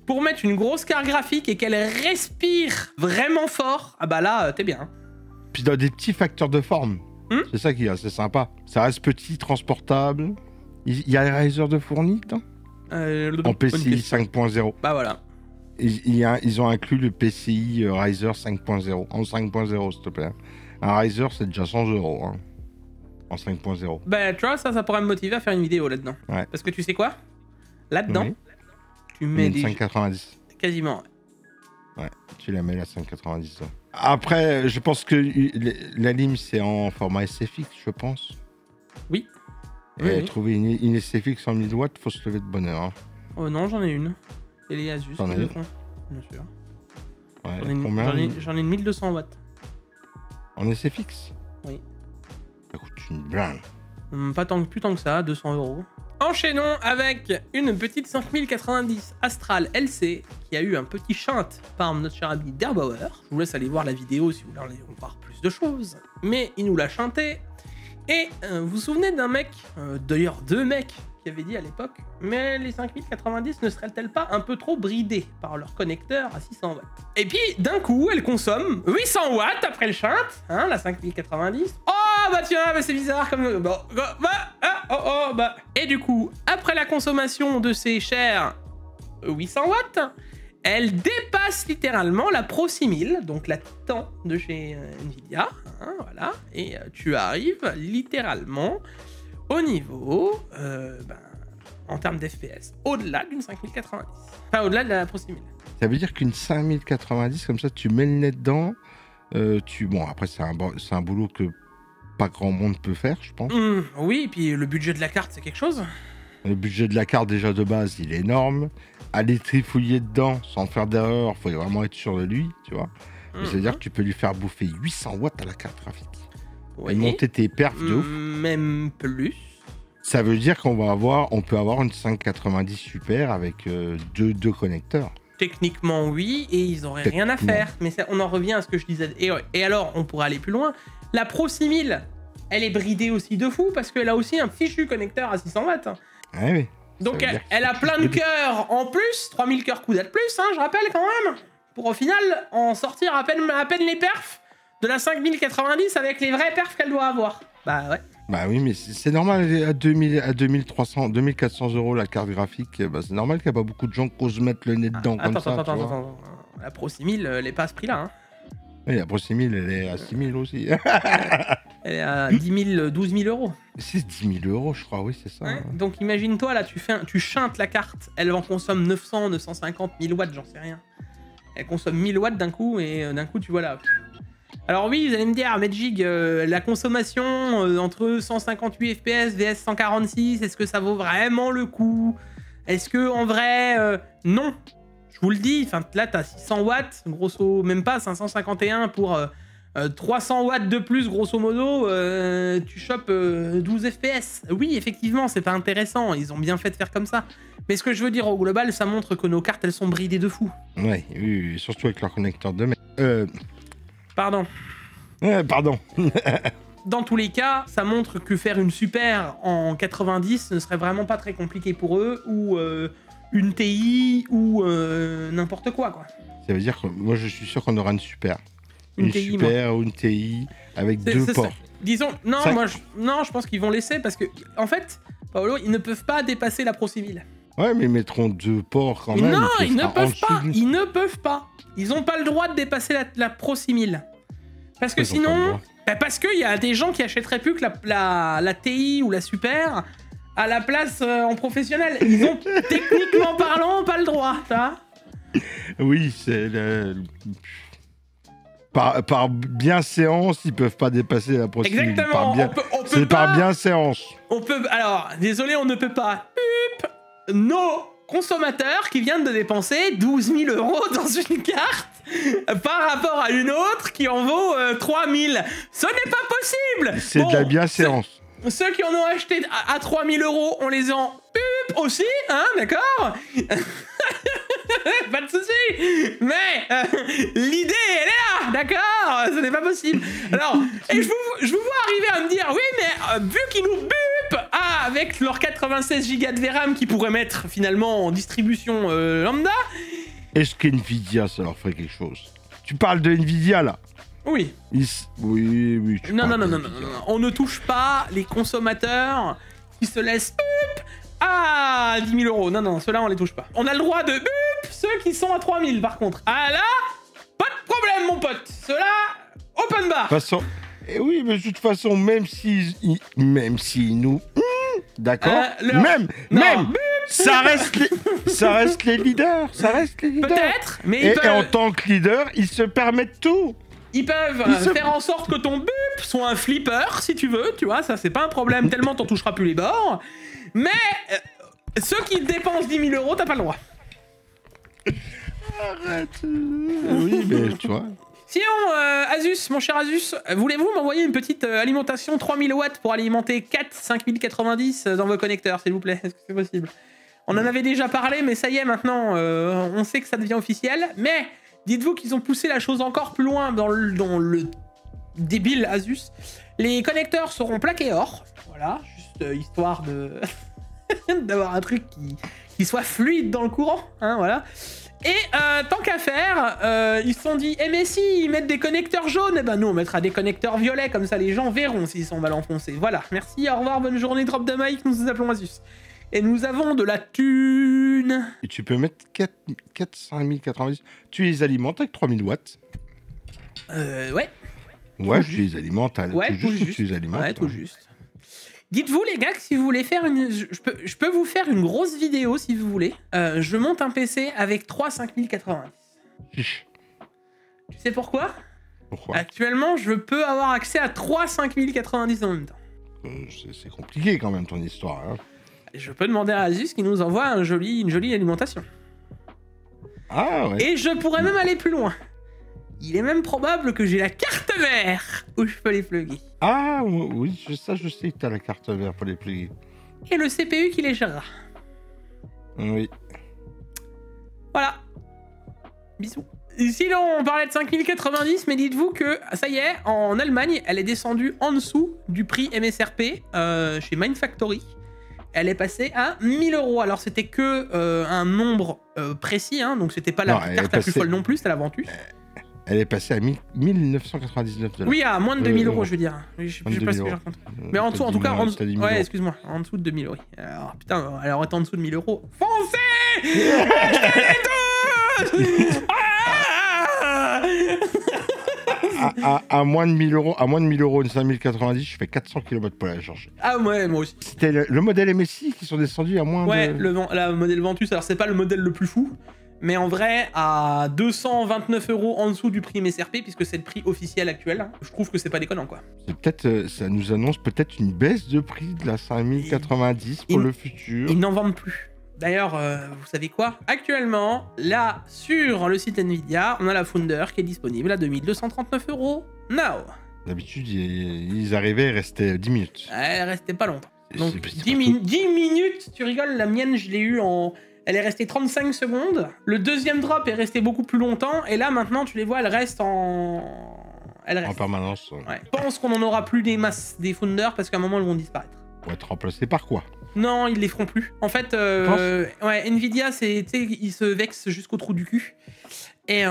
S1: Pour mettre une grosse carte graphique et qu'elle respire vraiment fort, ah bah là, t'es bien.
S2: Puis dans des petits facteurs de forme. C'est ça qui est assez sympa. Ça reste petit, transportable. Il y a les Razer de fourni, en PCI 5.0.
S1: Bah voilà.
S2: Ils ont inclus le PCI Razer 5.0. En 5.0, s'il te plaît. Un Razer, c'est déjà 100 €. Hein. en 5.0.
S1: Bah, tu vois, ça pourrait me motiver à faire une vidéo là-dedans.
S2: Ouais.
S1: Parce que tu sais quoi? Là-dedans,
S2: Oui.
S1: tu mets
S2: Une
S1: des...
S2: 5.90.
S1: Quasiment.
S2: Ouais, tu la mets la 5.90. Ouais. Après, je pense que la lime, c'est en format SFX, je pense.
S1: Oui.
S2: Et
S1: Oui.
S2: trouver une SFX en 1000 watts, faut se lever de bonne heure. Hein.
S1: Oh non, j'en ai une. Et les Asus.
S2: T'en as une?
S1: Bien sûr.
S2: Ouais,
S1: J'en ai une,
S2: combien
S1: j'en ai une 1200 watts.
S2: En SFX?
S1: Oui.
S2: Ça coûte une blinde.
S1: Pas tant, plus tant que ça, 200 €. Enchaînons avec une petite 5090 Astral LC qui a eu un petit chant par notre cher ami Derbauer. Je vous laisse aller voir la vidéo si vous voulez en voir plus de choses. Mais il nous l'a chanté. Et vous vous souvenez d'un mec, d'ailleurs deux mecs, qui avaient dit à l'époque, mais les 5090 ne seraient-elles pas un peu trop bridées par leur connecteur à 600 watts? Et puis d'un coup, elle consomme 800 watts après le chant, hein, la 5090. Oh bah tiens, bah c'est bizarre comme... Bon, bah... Et du coup, après la consommation de ces chers 800 watts, elle dépasse littéralement la Pro 6000, donc la Titan de chez Nvidia, hein, voilà, et tu arrives littéralement au niveau, en termes d'FPS, au-delà d'une 5090, enfin au-delà de la Pro 6000.
S2: Ça veut dire qu'une 5090, comme ça, tu mets le nez dedans, bon, après, c'est un boulot que pas grand monde peut faire, je pense.
S1: Oui, et puis le budget de la carte, c'est quelque chose.
S2: Le budget de la carte, déjà, de base, il est énorme. Aller trifouiller dedans sans faire d'erreur, faut vraiment être sûr de lui, tu vois. C'est-à-dire que tu peux lui faire bouffer 800 watts à la carte graphique.
S1: Oui.
S2: Et monter tes perfs de ouf.
S1: Même plus.
S2: Ça veut dire qu'on peut avoir une 590 super avec deux connecteurs.
S1: Techniquement, oui, et ils auraient rien à faire. Mais ça, on en revient à ce que je disais. Et alors, on pourrait aller plus loin. La Pro 6000, elle est bridée aussi de fou parce qu'elle a aussi un fichu connecteur à 600 watts.
S2: Ah oui.
S1: Donc elle a plein de cœurs en plus, 3000 cœurs CUDA de plus, hein, je rappelle quand même, pour au final en sortir à peine les perfs de la 5090 avec les vrais perfs qu'elle doit avoir. Bah ouais.
S2: Bah oui, mais c'est normal, à 2300, 2400 € la carte graphique, bah c'est normal qu'il n'y a pas beaucoup de gens qui osent mettre le nez dedans comme ça.
S1: Attends. La Pro 6000, elle est pas à ce prix-là. Hein.
S2: Oui, la Pro 6000, elle est à 6000 aussi.
S1: Elle est à 10 000, 12 000 €.
S2: C'est 10 000 €, je crois, oui, c'est ça.
S1: Ouais. Donc imagine-toi, là, tu chantes la carte, elle en consomme 900, 950, 1000 watts, j'en sais rien. Elle consomme 1000 watts d'un coup, et d'un coup, tu vois là. Alors oui, vous allez me dire, Medjig, la consommation entre 158 FPS vs 146, est-ce que ça vaut vraiment le coup? Est-ce que en vrai, non. Je vous le dis, là, t'as 600 watts, grosso, même pas 551 pour 300 watts de plus, grosso modo, tu chopes 12 FPS. Oui, effectivement, c'est pas intéressant, ils ont bien fait de faire comme ça. Mais ce que je veux dire au global, ça montre que nos cartes, elles sont bridées de fou.
S2: Ouais, oui, surtout avec leur connecteur de merde.
S1: Pardon.
S2: Pardon.
S1: Dans tous les cas, ça montre que faire une super en 90 ne serait vraiment pas très compliqué pour eux, ou une TI, ou n'importe quoi.
S2: Ça veut dire que moi, je suis sûr qu'on aura une super.
S1: Une
S2: TI, super
S1: moi.
S2: Ou une TI avec deux ports.
S1: Disons, non, je pense qu'ils vont laisser parce que, en fait, Paolo, ils ne peuvent pas dépasser la Pro 6000.
S2: Ouais, mais ils mettront deux ports quand même.
S1: Non, ils ne peuvent pas. Ils ne peuvent pas. Ils n'ont pas le droit de dépasser la Pro 6000. Parce que sinon, parce qu'il y a des gens qui achèteraient plus que la TI ou la super à la place en professionnel. Ils ont techniquement parlant pas le droit, ça.
S2: Oui, c'est par bienséance, ils peuvent pas dépasser la Pro 6000.
S1: Exactement.
S2: C'est par bienséance.
S1: On peut. Alors, désolé, on ne peut pas. Nos consommateurs qui viennent de dépenser 12 000 € dans une carte par rapport à une autre qui en vaut 3 000. Ce n'est pas possible.
S2: C'est de la bienséance.
S1: Ceux qui en ont acheté à 3 000 €, on les en aussi, hein, d'accord. Pas de souci. Mais l'idée, elle est là, d'accord. Ce n'est pas possible. Alors, et je vous vois arriver à me dire, oui, mais vu qu'ils nous bupent avec leurs 96 Go de VRAM qu'ils pourraient mettre finalement en distribution lambda.
S2: Est-ce qu'NVIDIA, ça leur ferait quelque chose? Tu parles de NVIDIA, là?
S1: Oui.
S2: Oui.
S1: Non. On ne touche pas les consommateurs qui se laissent à 10 000 €. Non, ceux-là, on les touche pas. On a le droit de ceux qui sont à 3 000, par contre. Ah là, pas de problème, mon pote. Ceux-là, open bar.
S2: De toute Et oui, mais de toute façon, même s'ils nous... D'accord, même, ça reste les leaders,
S1: Peut-être, mais
S2: et en tant que leader, ils se permettent tout.
S1: Ils peuvent faire en sorte que ton bup soit un flipper, si tu veux, tu vois, ça c'est pas un problème, tellement t'en toucheras plus les bords. Mais ceux qui dépensent 10 000 €, t'as pas le droit.
S2: Arrête. Oui, mais tu vois...
S1: Sinon, Asus, mon cher Asus, voulez-vous m'envoyer une petite alimentation 3000 watts pour alimenter 4 5090 dans vos connecteurs, s'il vous plaît? Est-ce que c'est possible? On en avait déjà parlé, mais ça y est, maintenant, on sait que ça devient officiel. Mais dites-vous qu'ils ont poussé la chose encore plus loin dans le débile Asus. Les connecteurs seront plaqués or. Voilà, juste histoire de d'avoir un truc qui soit fluide dans le courant, hein, voilà. Et tant qu'à faire, ils se sont dit, eh mais si, ils mettent des connecteurs jaunes, eh ben nous on mettra des connecteurs violets, comme ça les gens verront s'ils sont mal enfoncés. Voilà, merci, au revoir, bonne journée, drop de mic, nous nous appelons Asus. Et nous avons de la thune.
S2: Et tu peux mettre 4 5090, tu les alimentes avec 3000 watts.
S1: Ouais.
S2: Ouais, tu les alimentes,
S1: ouais, tout juste.
S2: Tu les alimentes.
S1: Ouais, tout juste. Dites-vous les gars que si vous voulez faire une... Je peux vous faire une grosse vidéo si vous voulez. Je monte un PC avec 3 5090.
S2: Chiche.
S1: Tu sais pourquoi?
S2: Pourquoi?
S1: Actuellement, je peux avoir accès à 3 5090 en même temps.
S2: C'est compliqué quand même ton histoire. Hein.
S1: Je peux demander à Asus qui nous envoie une jolie alimentation.
S2: Ah ouais.
S1: Et je pourrais même aller plus loin. Il est même probable que j'ai la carte mère où je peux les plugger.
S2: Ah oui, ça je sais que t'as la carte verte pour les plugger.
S1: Et le CPU qui les gérera.
S2: Oui.
S1: Voilà. Bisous. Sinon, on parlait de 5090, mais dites-vous que, ça y est, en Allemagne, elle est descendue en dessous du prix MSRP chez Mindfactory. Elle est passée à 1000 €. Alors, c'était que un nombre précis, hein, donc c'était pas la carte la plus folle non plus, c'était la Ventus.
S2: Elle est passée à 1999 $.
S1: Oui, à moins de 2000 €, je veux dire. Je sais pas ce que je raconte. Mais en dessous, en tout cas, ouais, excuse-moi, en dessous de 2000 €. Oui. Alors, putain, elle aurait été en dessous de 1000 €. Foncez!
S2: à moins de 1000 €, à moins de 1000 €, une 5090, je fais 400 km pour la charger.
S1: Ah ouais, moi aussi.
S2: C'était le modèle MSI qui sont descendus à moins
S1: de...
S2: le
S1: modèle Ventus, alors c'est pas le modèle le plus fou, mais en vrai, à 229 € en dessous du prix MSRP, puisque c'est le prix officiel actuel, hein, je trouve que c'est pas déconnant, quoi.
S2: C'est peut-être, ça nous annonce peut-être une baisse de prix de la 5090 pour le futur.
S1: Ils n'en vendent plus. D'ailleurs, vous savez quoi? Actuellement, là, sur le site Nvidia, on a la Founder qui est disponible à 2239 € now.
S2: D'habitude, ils arrivaient et restaient 10 minutes.
S1: Elle restait pas longtemps. Donc, 10 minutes, tu rigoles, la mienne, je l'ai eu en... Elle est restée 35 secondes. Le deuxième drop est resté beaucoup plus longtemps. Et là, maintenant, tu les vois, elle reste en...
S2: En permanence.
S1: Ouais. Je pense qu'on n'en aura plus des masses des Founder parce qu'à un moment, elles vont disparaître.
S2: Pour être remplacées par quoi?
S1: Non, ils les feront plus. En fait, ouais, Nvidia, ils se vexent jusqu'au trou du cul. Et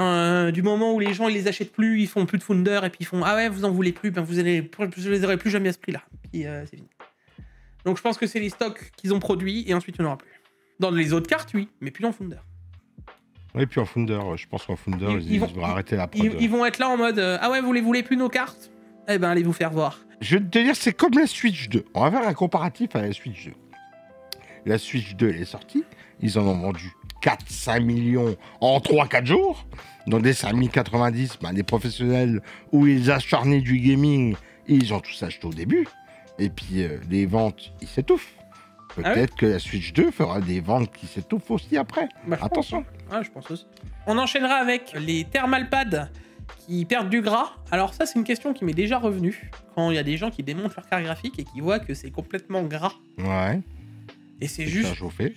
S1: du moment où les gens ils les achètent plus, ils font plus de Founder et puis ils font ah ouais, vous en voulez plus, ben je les aurai plus jamais à ce prix-là. Puis c'est fini. Donc je pense que c'est les stocks qu'ils ont produits et ensuite il n'y en aura plus. Dans les autres cartes, oui, mais plus en Founder.
S2: Oui, puis en Founder, je pense qu'en Founder, ils vont arrêter la prod.
S1: Ils vont être là en mode ah ouais, vous les voulez plus nos cartes? Eh ben allez vous faire voir.
S2: Je vais te dire, c'est comme la Switch 2. On va faire un comparatif à la Switch 2. La Switch 2, elle est sortie. Ils en ont vendu 4-5 millions en 3-4 jours. Dans des 5090, ben, des professionnels ou les acharnés du gaming, ils ont tous acheté au début. Et puis les ventes, ils s'étouffent. Peut-être que la Switch 2 fera des ventes qui s'étouffent aussi après.
S1: Bah, attention. Je pense aussi. On enchaînera avec les thermal pads qui perdent du gras. Alors ça, c'est une question qui m'est déjà revenue. Quand il y a des gens qui démontent leur carte graphique et qui voient que c'est complètement gras. Ouais. Et c'est juste...
S2: Ça chauffé.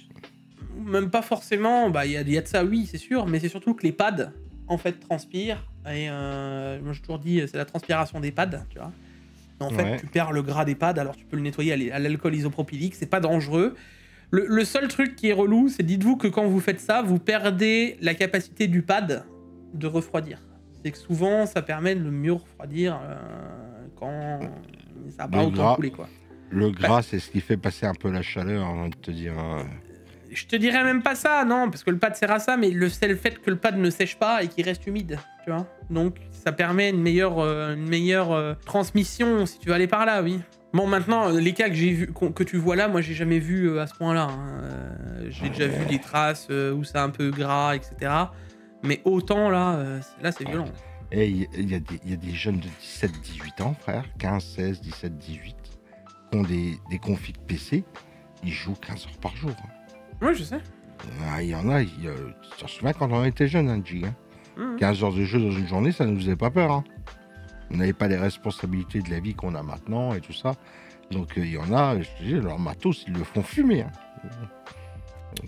S1: Même pas forcément, bah il y a de ça, oui, c'est sûr, mais c'est surtout que les pads, en fait, transpirent. Et moi, j'ai toujours dit, c'est la transpiration des pads, tu vois. Et en fait, tu perds le gras des pads, alors tu peux le nettoyer à l'alcool isopropylique, c'est pas dangereux. Le seul truc qui est relou, c'est dites-vous que quand vous faites ça, vous perdez la capacité du pad de refroidir. C'est que souvent, ça permet de mieux refroidir quand ça n'a pas autant coulé, quoi.
S2: Le gras, c'est ce qui fait passer un peu la chaleur, j'ai envie de te dire.
S1: Je te dirais même pas ça, non, parce que le pad sert à ça, mais c'est le fait que le pad ne sèche pas et qu'il reste humide, tu vois. Donc ça permet une meilleure transmission si tu veux aller par là, oui. Bon, maintenant, les cas que tu vois là, moi j'ai jamais vu à ce point-là. Hein. J'ai déjà vu des traces où c'est un peu gras, etc. Mais autant là, là c'est violent.
S2: Et il y a des jeunes de 17-18 ans, frère, 15, 16, 17, 18, qui ont des configs PC, ils jouent 15 heures par jour. Hein.
S1: Oui, je sais.
S2: Il y en a, tu te souviens quand on était jeunes, hein, Jig, hein. 15 heures de jeu dans une journée, ça ne nous faisait pas peur. Hein. On n'avait pas les responsabilités de la vie qu'on a maintenant et tout ça. Donc il y en a, je te dis, leur matos, ils le font fumer. Hein.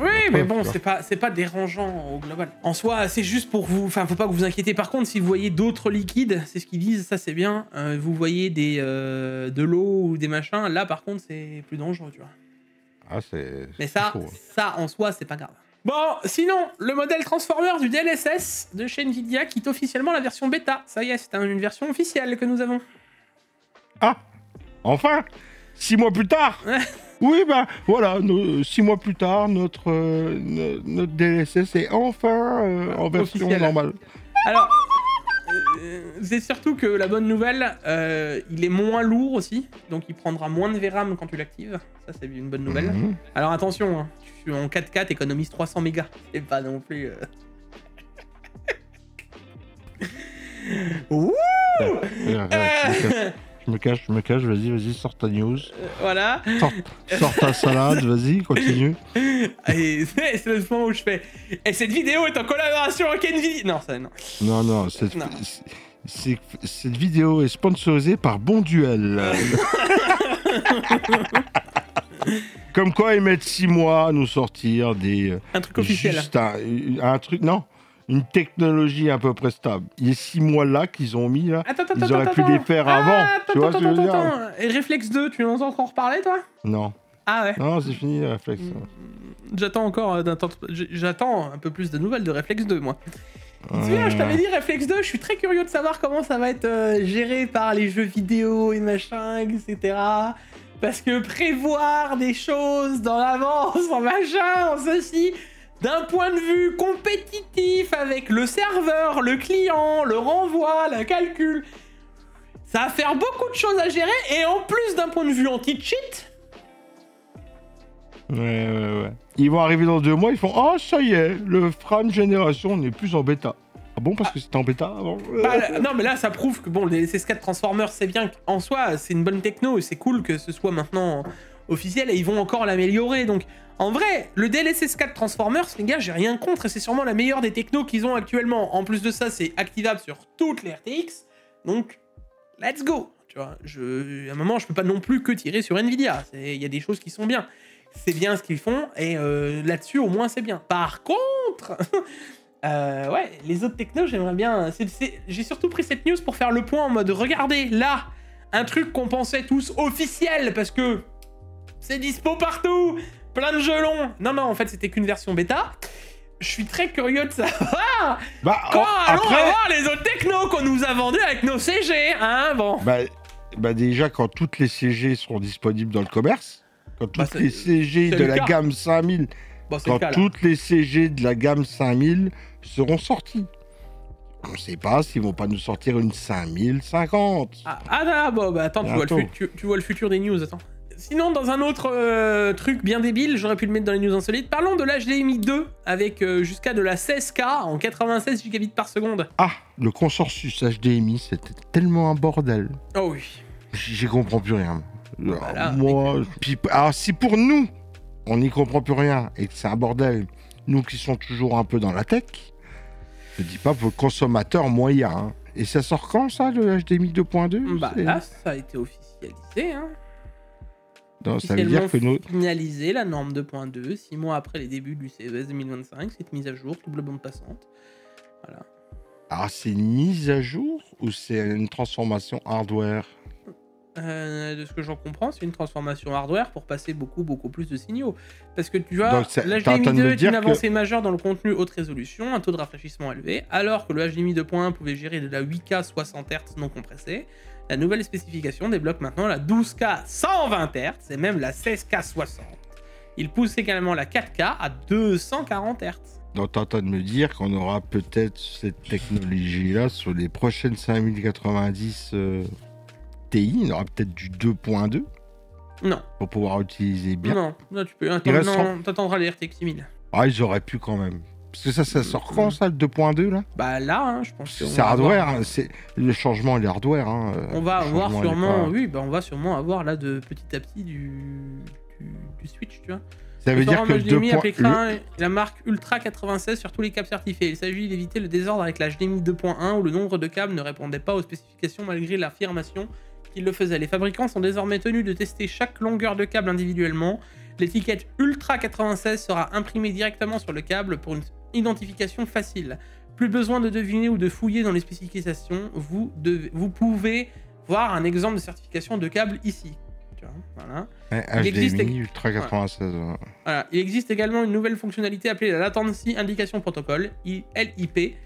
S1: Oui, mais bon, c'est pas dérangeant au global. En soi, c'est juste pour vous... Enfin, faut pas que vous inquiétez. Par contre, si vous voyez d'autres liquides, c'est ce qu'ils disent, ça c'est bien. Vous voyez de l'eau ou des machins, là par contre, c'est plus dangereux, tu vois.
S2: Ah, c'est...
S1: Mais ça,
S2: chaud, hein.
S1: ça en soi, c'est pas grave. Bon, sinon, le modèle Transformer du DLSS de chez Nvidia quitte officiellement la version bêta. Ça y est, c'est une version officielle que nous avons.
S2: Ah, enfin 6 mois plus tard. Oui, ben voilà, 6 mois plus tard, notre DLSS est enfin en version
S1: officielle.
S2: normale.
S1: Alors, c'est surtout que la bonne nouvelle, il est moins lourd aussi, donc il prendra moins de VRAM quand tu l'actives. Ça, c'est une bonne nouvelle. Alors attention, hein, en 4K, t'économises 300 mégas. C'est pas non plus... Ouh
S2: Je me cache, vas-y, sors ta news.
S1: Voilà.
S2: Sors ta salade, vas-y, continue.
S1: Et c'est le moment où je fais. Et cette vidéo est en collaboration avec Nvidia. Non, ça, non.
S2: Non, cette vidéo est sponsorisée par Bonduel. Comme quoi, ils mettent 6 mois à nous sortir des...
S1: Un truc officiel.
S2: Juste un truc, non. Une technologie à peu près stable. Il y a 6 mois là qu'ils ont mis là. Ils auraient pu les faire avant. Tu vois ce que je veux dire ?
S1: Et Reflex 2, tu en entends reparler toi ?
S2: Non.
S1: Ah ouais.
S2: Non, c'est fini Reflex.
S1: J'attends encore j'attends un peu plus de nouvelles de Reflex 2 moi. Tu te souviens, je t'avais dit Reflex 2, je suis très curieux de savoir comment ça va être géré par les jeux vidéo et machin, etc. Parce que prévoir des choses dans l'avance, en machin, en ceci... D'un point de vue compétitif avec le serveur, le client, le renvoi, le calcul, ça va faire beaucoup de choses à gérer et en plus d'un point de vue anti-cheat.
S2: Ouais. Ils vont arriver dans 2 mois, ils font « Oh, ça y est, le Fram Génération n'est plus en bêta. » Ah bon, parce que c'était en bêta avant
S1: Non, mais là, ça prouve que bon, le DLSS 4 Transformers, c'est bien en soi, c'est une bonne techno et c'est cool que ce soit maintenant officiel et ils vont encore l'améliorer. Donc, en vrai, le DLSS 4 Transformers, les gars, j'ai rien contre et c'est sûrement la meilleure des technos qu'ils ont actuellement. En plus de ça, c'est activable sur toutes les RTX. Donc, let's go. Tu vois, à un moment, je peux pas non plus que tirer sur Nvidia. Il y a des choses qui sont bien. C'est bien ce qu'ils font et là-dessus, au moins, c'est bien. Par contre, ouais, les autres technos, j'aimerais bien... J'ai surtout pris cette news pour faire le point en mode, regardez, là, un truc qu'on pensait tous officiel parce que c'est dispo partout, plein de jeux longs. Non, en fait, c'était qu'une version bêta. Je suis très curieux de savoir quand allons avoir les autres technos qu'on nous a vendus avec nos CG, hein, bon.
S2: Bah déjà, quand toutes les CG seront disponibles dans le commerce, quand toutes les CG de la gamme 5000, toutes les CG de la gamme 5000 seront sorties. On ne sait pas s'ils vont pas nous sortir une 5050.
S1: Bon, bah attends, tu vois le futur des news, attends. Sinon, dans un autre truc bien débile, j'aurais pu le mettre dans les news insolites, parlons de l'HDMI 2 avec jusqu'à de la 16K en 96 gigabits par seconde. Ah,
S2: le consensus HDMI, c'était tellement un bordel.
S1: Oh oui.
S2: J'y comprends plus rien.
S1: Voilà,
S2: Alors, si pour nous, on n'y comprend plus rien et que c'est un bordel, nous qui sommes toujours un peu dans la tech, je dis pas pour le consommateur moyen. Hein. Et ça sort quand, ça, le HDMI 2.2 ?
S1: Bah là, ça a été officialisé, hein.
S2: Donc, ça veut dire que nous...
S1: finalisé la norme 2.2, 6 mois après les débuts du CES 2025, cette mise à jour, double bande passante. Voilà.
S2: Alors, c'est une mise à jour ou c'est une transformation hardware ?
S1: De ce que j'en comprends, c'est une transformation hardware pour passer beaucoup plus de signaux. Parce que tu vois, l'HDMI 2 est une avancée majeure dans le contenu haute résolution, un taux de rafraîchissement élevé, alors que le HDMI 2.1 pouvait gérer de la 8K 60 Hz non compressée. La nouvelle spécification débloque maintenant la 12K 120 Hz et même la 16K 60. Il pousse également la 4K à 240 Hz.
S2: Donc t'es en train de me dire qu'on aura peut-être cette technologie-là sur les prochaines 5090 Ti, on aura peut-être du 2.2
S1: Non.
S2: pour pouvoir utiliser bien.
S1: Non, là, tu peux t'attendras les RTX 6000.
S2: Ah, ils auraient pu quand même. Parce que ça sort quand ça, le 2.2 là?
S1: Bah là, hein, je pense que
S2: c'est hardware, hein, c'est le changement, les hardware. Hein,
S1: on va avoir sûrement, oui, bah on va sûrement avoir là de petit à petit du Switch, tu vois.
S2: Ça veut dire que le
S1: HDMI appelé la marque Ultra 96 sur tous les câbles certifiés. Il s'agit d'éviter le désordre avec la HDMI 2.1 où le nombre de câbles ne répondait pas aux spécifications malgré l'affirmation qu'il le faisait. Les fabricants sont désormais tenus de tester chaque longueur de câble individuellement. L'étiquette Ultra 96 sera imprimée directement sur le câble pour une identification facile. Plus besoin de deviner ou de fouiller dans les spécifications, vous pouvez voir un exemple de certification de câble ici. Voilà.
S2: HDMI Ultra 96.
S1: Voilà. Il existe également une nouvelle fonctionnalité appelée la Latency Indication Protocol, LIP,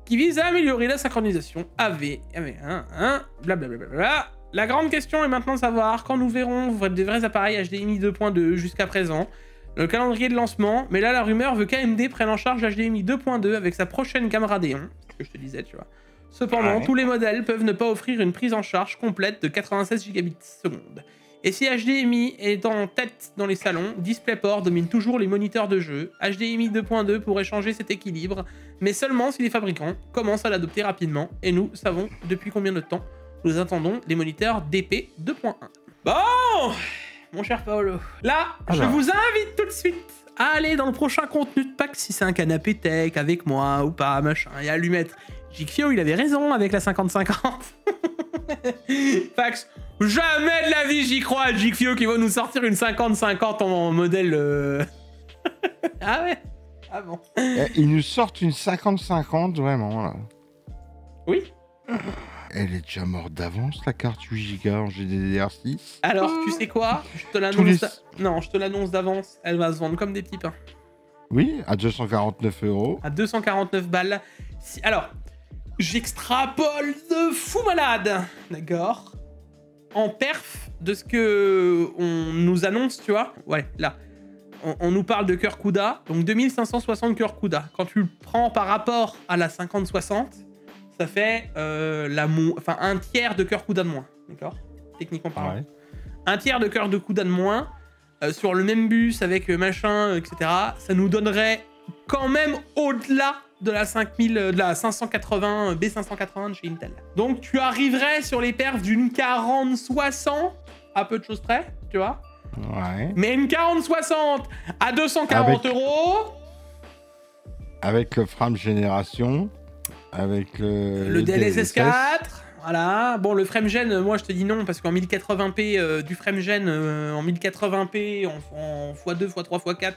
S1: qui vise à améliorer la synchronisation AV1, blablabla. La grande question est maintenant de savoir quand nous verrons des vrais appareils HDMI 2.2 jusqu'à présent, le calendrier de lancement, mais là la rumeur veut qu'AMD prenne en charge HDMI 2.2 avec sa prochaine gamme Radeon, ce que je te disais, tu vois. Cependant, tous les modèles peuvent ne pas offrir une prise en charge complète de 96 Gbps. Et si HDMI est en tête dans les salons, DisplayPort domine toujours les moniteurs de jeu. HDMI 2.2 pourrait changer cet équilibre, mais seulement si les fabricants commencent à l'adopter rapidement. Et nous savons depuis combien de temps nous attendons les moniteurs DP 2.1. Bon, mon cher Paolo, là, je vous invite tout de suite à aller dans le prochain contenu de pack si c'est un canapé tech avec moi ou pas, machin, et à lui mettre Geekfio, il avait raison avec la 50-50. Fax, jamais de la vie j'y crois à Geekfio qui va nous sortir une 50-50 en modèle. Ah ouais? Ah bon.
S2: Ils nous sortent une 50-50, vraiment, là.
S1: Oui.
S2: Elle est déjà morte d'avance, la carte 8 Go en GDDR6.
S1: Alors, tu sais quoi? Je te l'annonce. Non, je te l'annonce d'avance. Elle va se vendre comme des petits pains.
S2: Oui, à 249 €.
S1: À 249 balles. Alors, j'extrapole de fou malade, d'accord, en perf de ce que on nous annonce, tu vois. Ouais, là, on nous parle de cœur CUDA, donc 2560 cœur CUDA. Quand tu le prends par rapport à la 5060, ça fait un tiers de cœur CUDA de moins, d'accord, techniquement parlant. Ouais. Un tiers de cœur de CUDA de moins sur le même bus avec machin, etc. Ça nous donnerait quand même au-delà de la 580 B580 de chez Intel. Donc tu arriverais sur les perfs d'une 4060 à peu de choses près, tu vois.
S2: Ouais.
S1: Mais une 4060 à 240 €.
S2: Avec le frame génération, avec le
S1: DLSS 4. Voilà. Bon, le FrameGen, moi je te dis non parce qu'en 1080p, du FrameGen en 1080p en x2, x3, x4.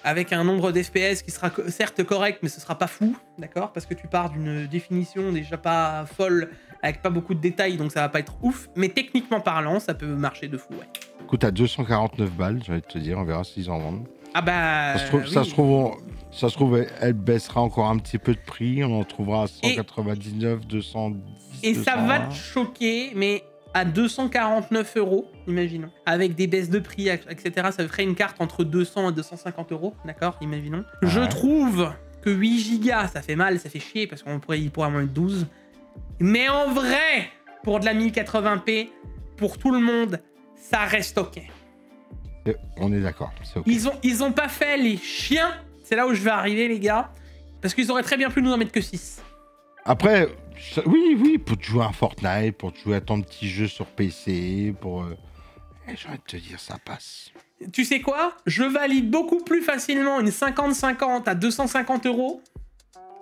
S1: Avec un nombre d'FPS qui sera certes correct, mais ce sera pas fou, d'accord? Parce que tu pars d'une définition déjà pas folle, avec pas beaucoup de détails, donc ça va pas être ouf. Mais techniquement parlant, ça peut marcher de fou, ouais.
S2: Écoute, à 249 balles, j'allais te dire, on verra s'ils en vendent.
S1: Ah bah...
S2: Ça se trouve, elle baissera encore un petit peu de prix, on en trouvera à 199, 210...
S1: Et 200, ça va te choquer, mais... à 249 €, imaginons. Avec des baisses de prix, etc., ça ferait une carte entre 200 et 250 €, d'accord, imaginons. Ah. Je trouve que 8 Go, ça fait mal, ça fait chier, parce qu'il pourrait en mettre 12. Mais en vrai, pour de la 1080p, pour tout le monde, ça reste ok.
S2: On est d'accord, c'est ok.
S1: Ils ont pas fait les chiens, c'est là où je vais arriver, les gars, parce qu'ils auraient très bien pu nous en mettre que 6.
S2: Après... Oui, pour te jouer à Fortnite, pour te jouer à ton petit jeu sur PC, pour... j'ai envie de te dire, ça passe.
S1: Tu sais quoi? Je valide beaucoup plus facilement une 50-50 à 250 €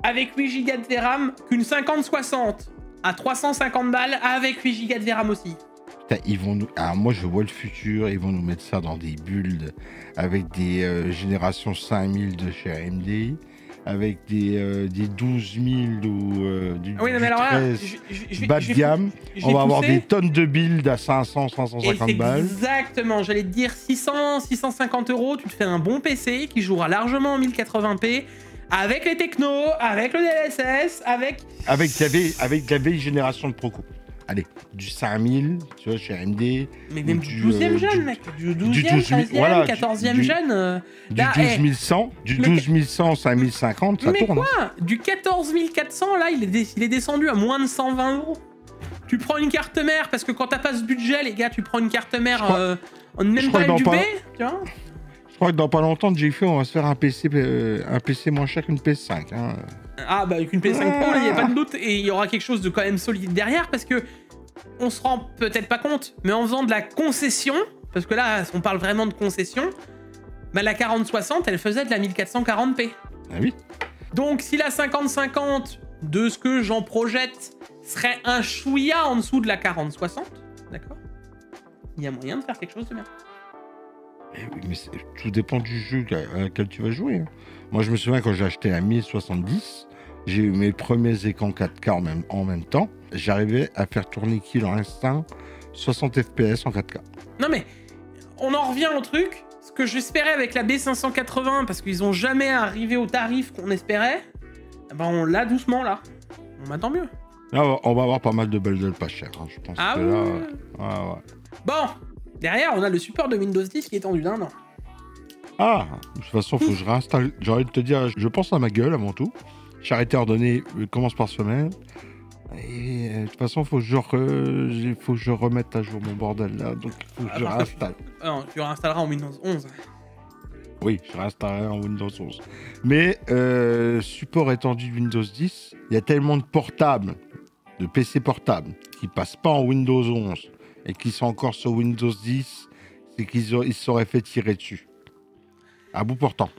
S1: avec 8 Go de VRAM qu'une 50-60 à 350 balles avec 8 Go de VRAM aussi.
S2: Putain, ils vont nous... Alors moi, je vois le futur, ils vont nous mettre ça dans des builds avec des générations 5000 de chez AMD. Avec des 12 000 ou du 13 bas de gamme. On va avoir des tonnes de builds à 500, 550 balles.
S1: Exactement, j'allais te dire 600, 650 €, tu te fais un bon PC qui jouera largement en 1080p, avec les technos, avec le DLSS, avec
S2: de la vieille génération de Proco. allez, du 5000, tu vois, chez AMD.
S1: Mais même du 12e jeune, mec. Du 12e, 13e,
S2: voilà,
S1: 14e jeune.
S2: Du 12100, du 12100, 5050, ça
S1: mais
S2: tourne.
S1: Mais quoi? Du 14400, là, il est descendu à moins de 120 €. Tu prends une carte mère, parce que quand t'as pas ce budget, les gars, tu prends une carte mère en même pas du B, tu vois.
S2: Je crois que dans pas longtemps, JF, on va se faire un PC moins cher qu'une PS5. Hein.
S1: Ah, bah avec une PS5 Pro, il n'y a pas de doute. Et il y aura quelque chose de quand même solide derrière, parce que on se rend peut-être pas compte, mais en faisant de la concession, parce que là, on parle vraiment de concession, bah la 4060, elle faisait de la 1440p.
S2: Ah oui.
S1: Donc si la 5050, de ce que j'en projette, serait un chouïa en dessous de la 4060, d'accord, il y a moyen de faire quelque chose de bien.
S2: Eh oui, mais tout dépend du jeu à lequel tu vas jouer. Hein. Moi, je me souviens quand j'ai acheté la 1070, j'ai eu mes premiers écrans 4K en même temps. J'arrivais à faire tourner Kill en instinct 60 FPS en 4K.
S1: Non mais, on en revient au truc. Ce que j'espérais avec la B580, parce qu'ils ont jamais arrivé au tarif qu'on espérait, ben on l'a doucement là. On m'attend mieux.
S2: Là, on va avoir pas mal de bundles pas chers, hein, je pense.
S1: Ah
S2: que
S1: oui.
S2: Là, ouais.
S1: Bon, derrière, on a le support de Windows 10 qui est étendu d'un an.
S2: Ah, de toute façon, faut que je réinstalle. J'ai envie de te dire, je pense à ma gueule avant tout. Charité ordonnée commence par semaine. Et de toute façon, faut que je remette à jour mon bordel là. Donc, il faut que je réinstalle.
S1: Non, tu réinstalleras en Windows 11.
S2: Oui, je réinstallerai en Windows 11. Mais support étendu de Windows 10, il y a tellement de portables, de PC portables, qui passent pas en Windows 11 et qui sont encore sur Windows 10, c'est qu'ils se seraient fait tirer dessus. À bout portant.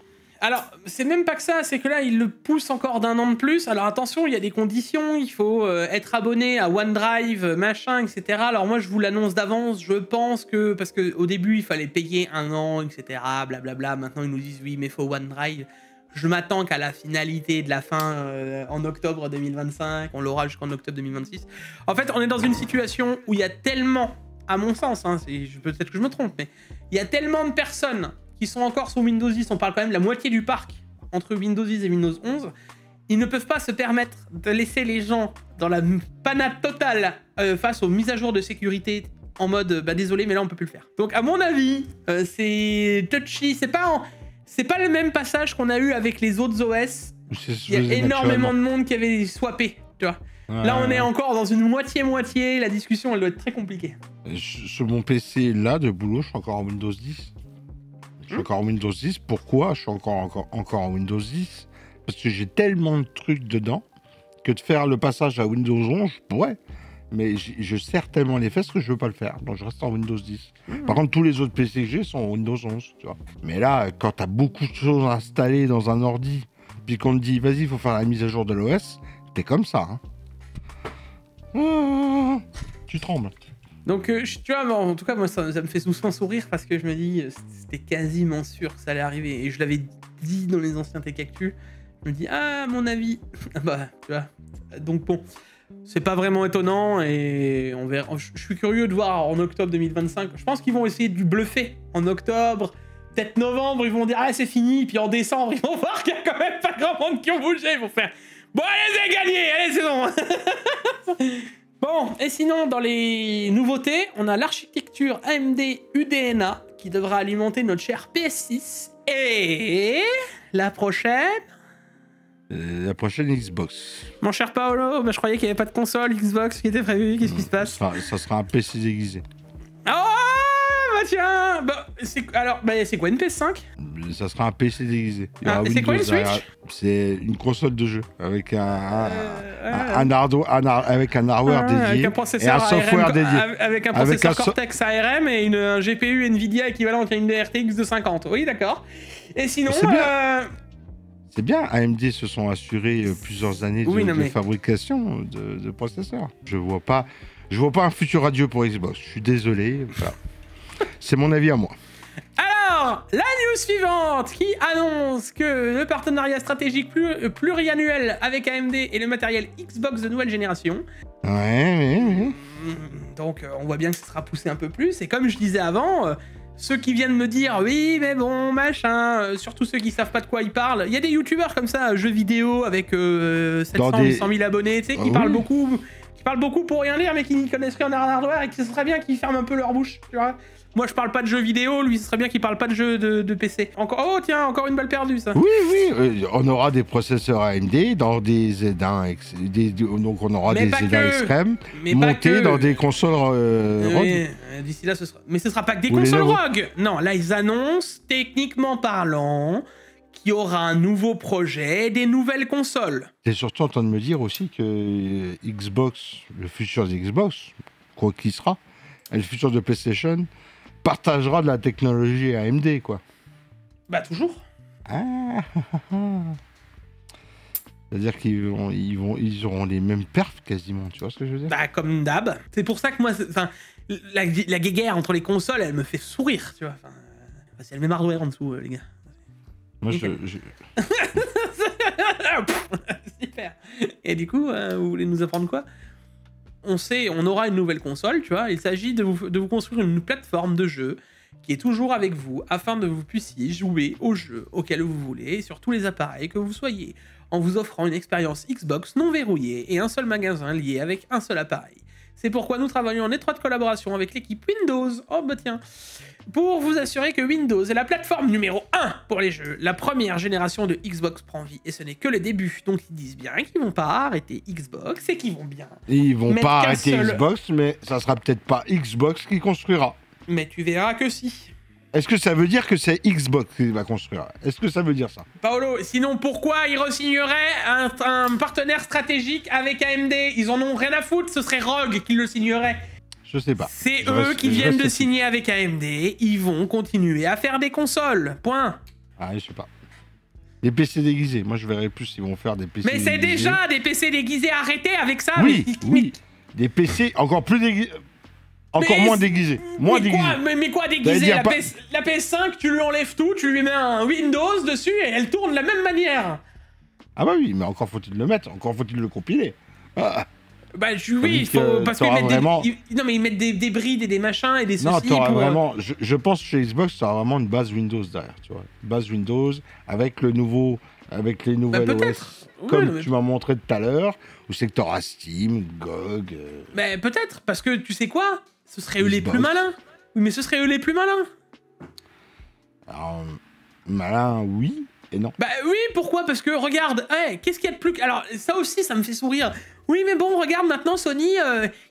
S1: Alors, c'est même pas que ça, c'est que là, ils le poussent encore d'un an de plus. Alors attention, il y a des conditions, il faut être abonné à OneDrive, machin, etc. Alors moi, je vous l'annonce d'avance, je pense que... Parce qu'au début, il fallait payer un an, etc. Blablabla. Maintenant, ils nous disent, oui, mais faut OneDrive. Je m'attends qu'à la finalité de la fin, en octobre 2025, on l'aura jusqu'en octobre 2026. En fait, on est dans une situation où il y a tellement, à mon sens, hein, peut-être que je me trompe, mais il y a tellement de personnes qui sont encore sur Windows 10, on parle quand même de la moitié du parc entre Windows 10 et Windows 11, ils ne peuvent pas se permettre de laisser les gens dans la panade totale face aux mises à jour de sécurité en mode bah désolé mais là on peut plus le faire. Donc à mon avis, c'est touchy, c'est pas le même passage qu'on a eu avec les autres OS. Il y a énormément de monde qui avait swappé, tu vois. Là on est encore dans une moitié-moitié, la discussion elle doit être très compliquée.
S2: Sur mon PC là de boulot, je suis encore en Windows 10. Je suis encore en Windows 10. Pourquoi je suis encore en Windows 10? Parce que j'ai tellement de trucs dedans que de faire le passage à Windows 11, je pourrais. Mais je serre tellement les fesses que je veux pas le faire. Donc je reste en Windows 10. Par contre, tous les autres PC que j'ai sont en Windows 11. Tu vois. Mais là, quand tu as beaucoup de choses installées dans un ordi, puis qu'on te dit, vas-y, il faut faire la mise à jour de l'OS, t'es comme ça. Hein. Tu trembles.
S1: Donc, tu vois, en tout cas, moi, ça me fait doucement sourire parce que je me dis, c'était quasiment sûr que ça allait arriver. Et je l'avais dit dans les anciens Tech Actu. Je me dis, ah, à mon avis. Bah, tu vois. Donc, bon, c'est pas vraiment étonnant et on verra. Je suis curieux de voir en octobre 2025. Je pense qu'ils vont essayer de bluffer en octobre. Peut-être novembre, ils vont dire, ah, c'est fini. Puis en décembre, ils vont voir qu'il y a quand même pas grand monde qui ont bougé. Ils vont faire, bon, allez, c'est gagné. Allez, c'est bon. Bon, et sinon, dans les nouveautés, on a l'architecture AMD UDNA qui devra alimenter notre cher PS6. Et la prochaine...
S2: La prochaine Xbox.
S1: Mon cher Paolo, bah, je croyais qu'il n'y avait pas de console Xbox qui était prévue. Qu'est-ce qui se passe?
S2: Ça sera un PC déguisé.
S1: Oh, bah tiens, c'est quoi une PS5?
S2: Ça sera un PC déguisé.
S1: C'est quoi une Switch?
S2: C'est une console de jeu avec un hardware dédié,
S1: avec un processeur
S2: et un software
S1: ARM,
S2: dédié.
S1: Avec un processeur Cortex ARM et un GPU Nvidia équivalent à une RTX de 50. Oui, d'accord. Et sinon...
S2: C'est bien, AMD se sont assurés plusieurs années de fabrication de processeurs. Je vois pas un futur radieux pour Xbox. Je suis désolé. Voilà. C'est mon avis à moi.
S1: Alors, la news suivante qui annonce que le partenariat stratégique pluriannuel avec AMD et le matériel Xbox de nouvelle génération.
S2: Ouais.
S1: Donc, on voit bien que ça sera poussé un peu plus. Et comme je disais avant... Ceux qui viennent me dire oui mais bon machin, surtout ceux qui savent pas de quoi ils parlent. Il y a des youtubeurs comme ça, jeux vidéo avec 700 800 000 abonnés, tu sais, qui parlent beaucoup, qui parlent beaucoup pour rien dire, mais qui n'y connaissent rien en hardware et qui ce serait bien qu'ils ferment un peu leur bouche, tu vois. Moi, je parle pas de jeux vidéo, lui, ce serait bien qu'il parle pas de jeux de PC. Oh, tiens, encore une balle perdue, ça.
S2: Oui, on aura des processeurs AMD dans des Z1, donc on aura des Z1 extrêmes montés dans des consoles ROG.
S1: D'ici là, ce sera... Mais ce sera pas que des consoles ROG. Non, là, ils annoncent, techniquement parlant, qu'il y aura un nouveau projet, des nouvelles consoles.
S2: T'es surtout en train de me dire aussi que Xbox, le futur de Xbox, quoi qu'il sera, et le futur de PlayStation, partagera de la technologie AMD, quoi.
S1: Bah, toujours.
S2: C'est-à-dire qu'ils auront les mêmes perfs quasiment, tu vois ce que je veux dire?
S1: Bah, comme d'hab. C'est pour ça que moi, la guéguerre entre les consoles, elle me fait sourire, tu vois. C'est le même hardware en dessous, les gars.
S2: Moi,
S1: Super. Et du coup, vous voulez nous apprendre quoi? On aura une nouvelle console, tu vois. Il s'agit de vous construire une plateforme de jeu qui est toujours avec vous afin que vous puissiez jouer aux jeux auxquels vous voulez sur tous les appareils que vous soyez, en vous offrant une expérience Xbox non verrouillée et un seul magasin lié avec un seul appareil. C'est pourquoi nous travaillons en étroite collaboration avec l'équipe Windows, oh bah tiens, pour vous assurer que Windows est la plateforme numéro 1 pour les jeux. La première génération de Xbox prend vie et ce n'est que le début, donc ils disent bien qu'ils vont pas arrêter Xbox et qu'ils vont bien...
S2: Ils vont pas arrêter Xbox, mais ça sera peut-être pas Xbox qui construira.
S1: Mais tu verras que si.
S2: Est-ce que ça veut dire que c'est Xbox qui va construire? Est-ce que ça veut dire ça?
S1: Paolo, sinon pourquoi ils re-signeraient un partenaire stratégique avec AMD? Ils en ont rien à foutre, ce serait Rogue qui le signerait.
S2: Je sais pas.
S1: C'est eux qui viennent de signer avec AMD, ils vont continuer à faire des consoles, point.
S2: Ah, je sais pas. Des PC déguisés, moi je verrais plus s'ils vont faire des PC
S1: déguisés. Mais c'est déjà des PC déguisés, arrêtez avec ça.
S2: Oui, oui. Des PC encore plus déguisés. Encore moins déguisé.
S1: Mais quoi déguisé? La PS5, tu lui enlèves tout, tu lui mets un Windows dessus et elle tourne de la même manière.
S2: Ah bah oui, mais encore faut-il le mettre, encore faut-il le compiler. Ah.
S1: Bah oui, il faut... Parce qu'ils mettent
S2: vraiment...
S1: Non mais ils mettent des brides et des machins et des soucis.
S2: Non, t'auras vraiment... Je pense que chez Xbox, t'auras vraiment une base Windows derrière, tu vois. Une base Windows avec le nouveau... Avec les nouvelles OS, comme tu m'as montré tout à l'heure, où c'est que t'auras Steam, GOG...
S1: Bah peut-être, parce que tu sais quoi? Ce seraient eux les plus malins. Oui, mais ce seraient eux les plus malins.
S2: Alors, malin, oui et non.
S1: Bah oui, pourquoi? Parce que, regarde, hey, qu'est-ce qu'il y a de plus... Alors, ça aussi, ça me fait sourire. Oui, mais bon, regarde, maintenant, Sony,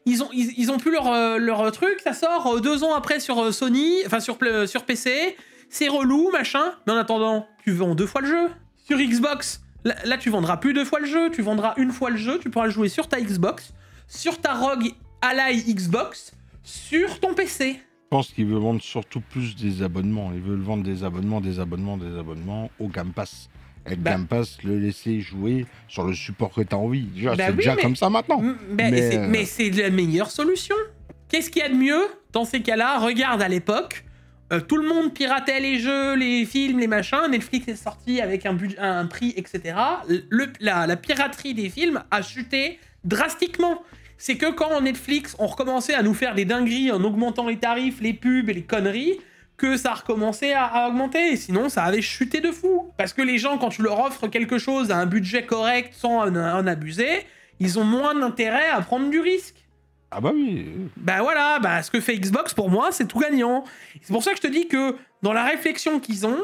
S1: ils ont plus leur truc, ça sort 2 ans après sur Sony, enfin sur PC, c'est relou, machin. Mais en attendant, tu vends 2 fois le jeu. Sur Xbox, là, tu vendras plus 2 fois le jeu, tu vendras 1 fois le jeu, tu pourras le jouer sur ta Xbox, sur ta ROG Ally Xbox, sur ton PC.
S2: Je pense qu'ils veulent vendre surtout plus des abonnements. Ils veulent vendre des abonnements au Game Pass. Et le Game Pass, le laisser jouer sur le support que tu as envie. C'est déjà comme ça maintenant.
S1: Mais c'est la meilleure solution. Qu'est-ce qu'il y a de mieux dans ces cas-là? Regarde à l'époque, tout le monde piratait les jeux, les films, les machins. Netflix est sorti avec un prix, etc. La piraterie des films a chuté drastiquement. C'est que quand Netflix ont recommencé à nous faire des dingueries en augmentant les tarifs, les pubs et les conneries, que ça a recommencé à augmenter. Sinon, ça avait chuté de fou. Parce que les gens, quand tu leur offres quelque chose à un budget correct sans en abuser, ils ont moins d'intérêt à prendre du risque.
S2: Ah bah oui.
S1: Bah voilà, bah ce que fait Xbox, pour moi, c'est tout gagnant. C'est pour ça que je te dis que dans la réflexion qu'ils ont,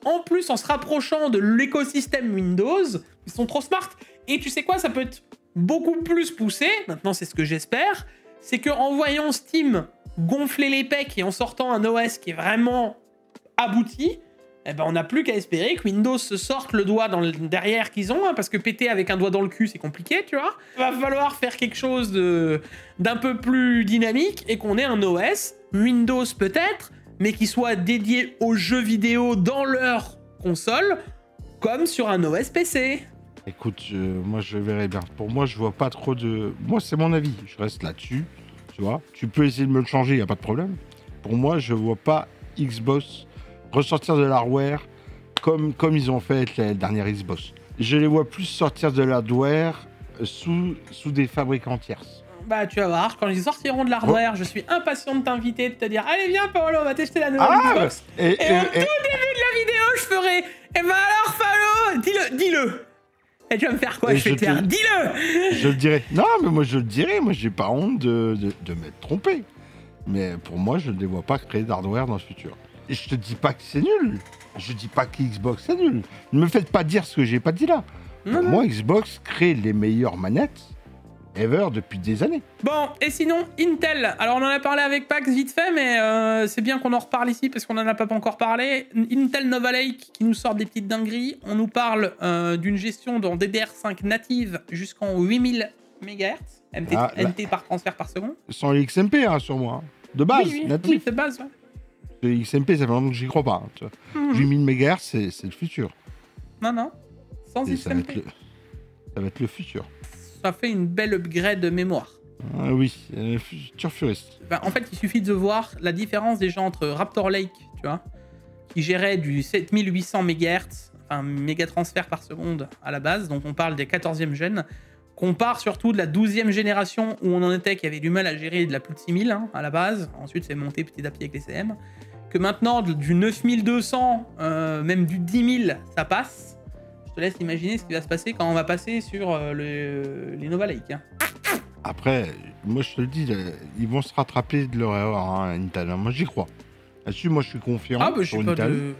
S1: en plus en se rapprochant de l'écosystème Windows, ils sont trop smart. Et tu sais quoi, ça peut être beaucoup plus poussé, maintenant c'est ce que j'espère, c'est qu'en voyant Steam gonfler les pecs et en sortant un OS qui est vraiment abouti, eh ben on n'a plus qu'à espérer que Windows se sorte le doigt derrière qu'ils ont, hein, parce que péter avec un doigt dans le cul c'est compliqué, tu vois. Il va falloir faire quelque chose d'un peu plus dynamique et qu'on ait un OS, Windows peut-être, mais qui soit dédié aux jeux vidéo dans leur console, comme sur un OS PC.
S2: Écoute, moi je verrai bien. Pour moi, je vois pas trop de... Moi, c'est mon avis. Je reste là-dessus, tu vois. Tu peux essayer de me le changer, y a pas de problème. Pour moi, je vois pas Xbox ressortir de l'hardware comme ils ont fait avec la dernière Xbox. Je les vois plus sortir de l'hardware sous des fabricants tierces.
S1: Bah, tu vas voir, quand ils sortiront de l'hardware, je suis impatient de t'inviter, de te dire « Allez, viens, Paolo, on va tester la nouvelle Xbox. » Et au tout début de la vidéo, je ferai « Eh ben alors, Paolo, dis-le. Et tu vas me faire quoi?
S2: Et
S1: Je vais te faire, dis-le!
S2: Je le dirais. Non, mais moi je le dirais. Moi j'ai pas honte de m'être trompé. Mais pour moi, je ne les vois pas créer d'hardware dans le futur. Et je te dis pas que c'est nul. Je dis pas que Xbox c'est nul. Ne me faites pas dire ce que j'ai pas dit là. Pour moi, Xbox crée les meilleures manettes ever depuis des années.
S1: Bon, et sinon, Intel. Alors, on en a parlé avec Pax vite fait, mais c'est bien qu'on en reparle ici parce qu'on n'en a pas encore parlé. Intel Nova Lake qui nous sort des petites dingueries. On nous parle d'une gestion dans DDR5 native jusqu'en 8000 MHz. MT par transfert par seconde.
S2: Sans les XMP, hein, sur moi. De base,
S1: oui,
S2: natif.
S1: Oui, de base, ouais.
S2: Le XMP, ça fait longtemps que j'y crois pas. Hein, 8000 MHz, c'est le futur.
S1: Non. Sans XMP.
S2: Ça va être le futur.
S1: Ça fait une belle upgrade de mémoire.
S2: Ah oui, futur furiste.
S1: Ben, en fait, il suffit de voir la différence déjà entre Raptor Lake, tu vois, qui gérait du 7800 MHz, enfin mégatransfert par seconde à la base, donc on parle des 14e gènes, qu'on part surtout de la 12e génération où on en était, qui avait du mal à gérer de la plus de 6000 hein, à la base, ensuite c'est monté petit à petit avec les CM, que maintenant du 9200, même du 10 000, ça passe. Je te laisse imaginer ce qui va se passer quand on va passer sur les Nova Lake. Hein.
S2: Après, moi je te le dis, ils vont se rattraper de leur erreur, hein, Intel. Moi j'y crois. Là-dessus, moi je suis confiant sur Intel.